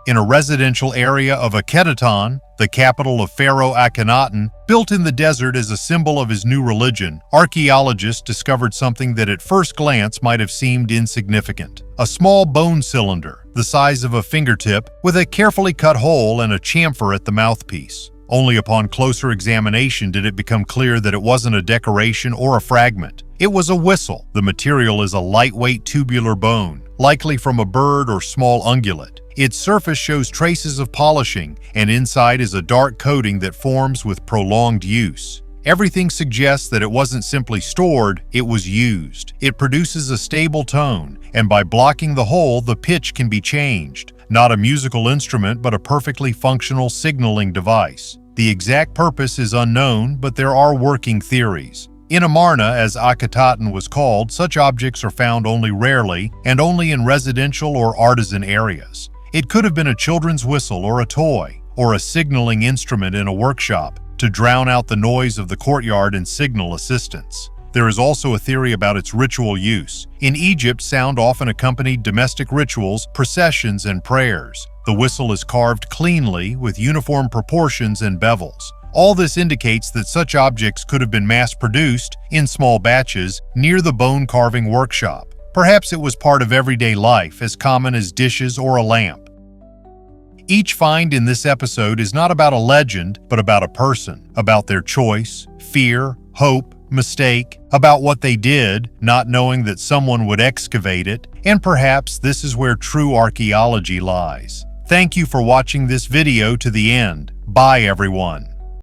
In a residential area of Akhenaton, the capital of Pharaoh Akhenaten, built in the desert as a symbol of his new religion, archaeologists discovered something that at first glance might have seemed insignificant. A small bone cylinder, the size of a fingertip, with a carefully cut hole and a chamfer at the mouthpiece. Only upon closer examination did it become clear that it wasn't a decoration or a fragment. It was a whistle. The material is a lightweight tubular bone, likely from a bird or small ungulate. Its surface shows traces of polishing, and inside is a dark coating that forms with prolonged use. Everything suggests that it wasn't simply stored, it was used. It produces a stable tone, and by blocking the hole, the pitch can be changed. Not a musical instrument, but a perfectly functional signaling device. The exact purpose is unknown, but there are working theories. In Amarna, as Akhenaten was called, such objects are found only rarely, and only in residential or artisan areas. It could have been a children's whistle or a toy, or a signaling instrument in a workshop to drown out the noise of the courtyard and signal assistance. There is also a theory about its ritual use. In Egypt, sound often accompanied domestic rituals, processions, and prayers. The whistle is carved cleanly with uniform proportions and bevels. All this indicates that such objects could have been mass-produced in small batches near the bone-carving workshop. Perhaps it was part of everyday life, as common as dishes or a lamp. Each find in this episode is not about a legend, but about a person, about their choice, fear, hope, mistake, about what they did, not knowing that someone would excavate it, and perhaps this is where true archaeology lies. Thank you for watching this video to the end. Bye, everyone.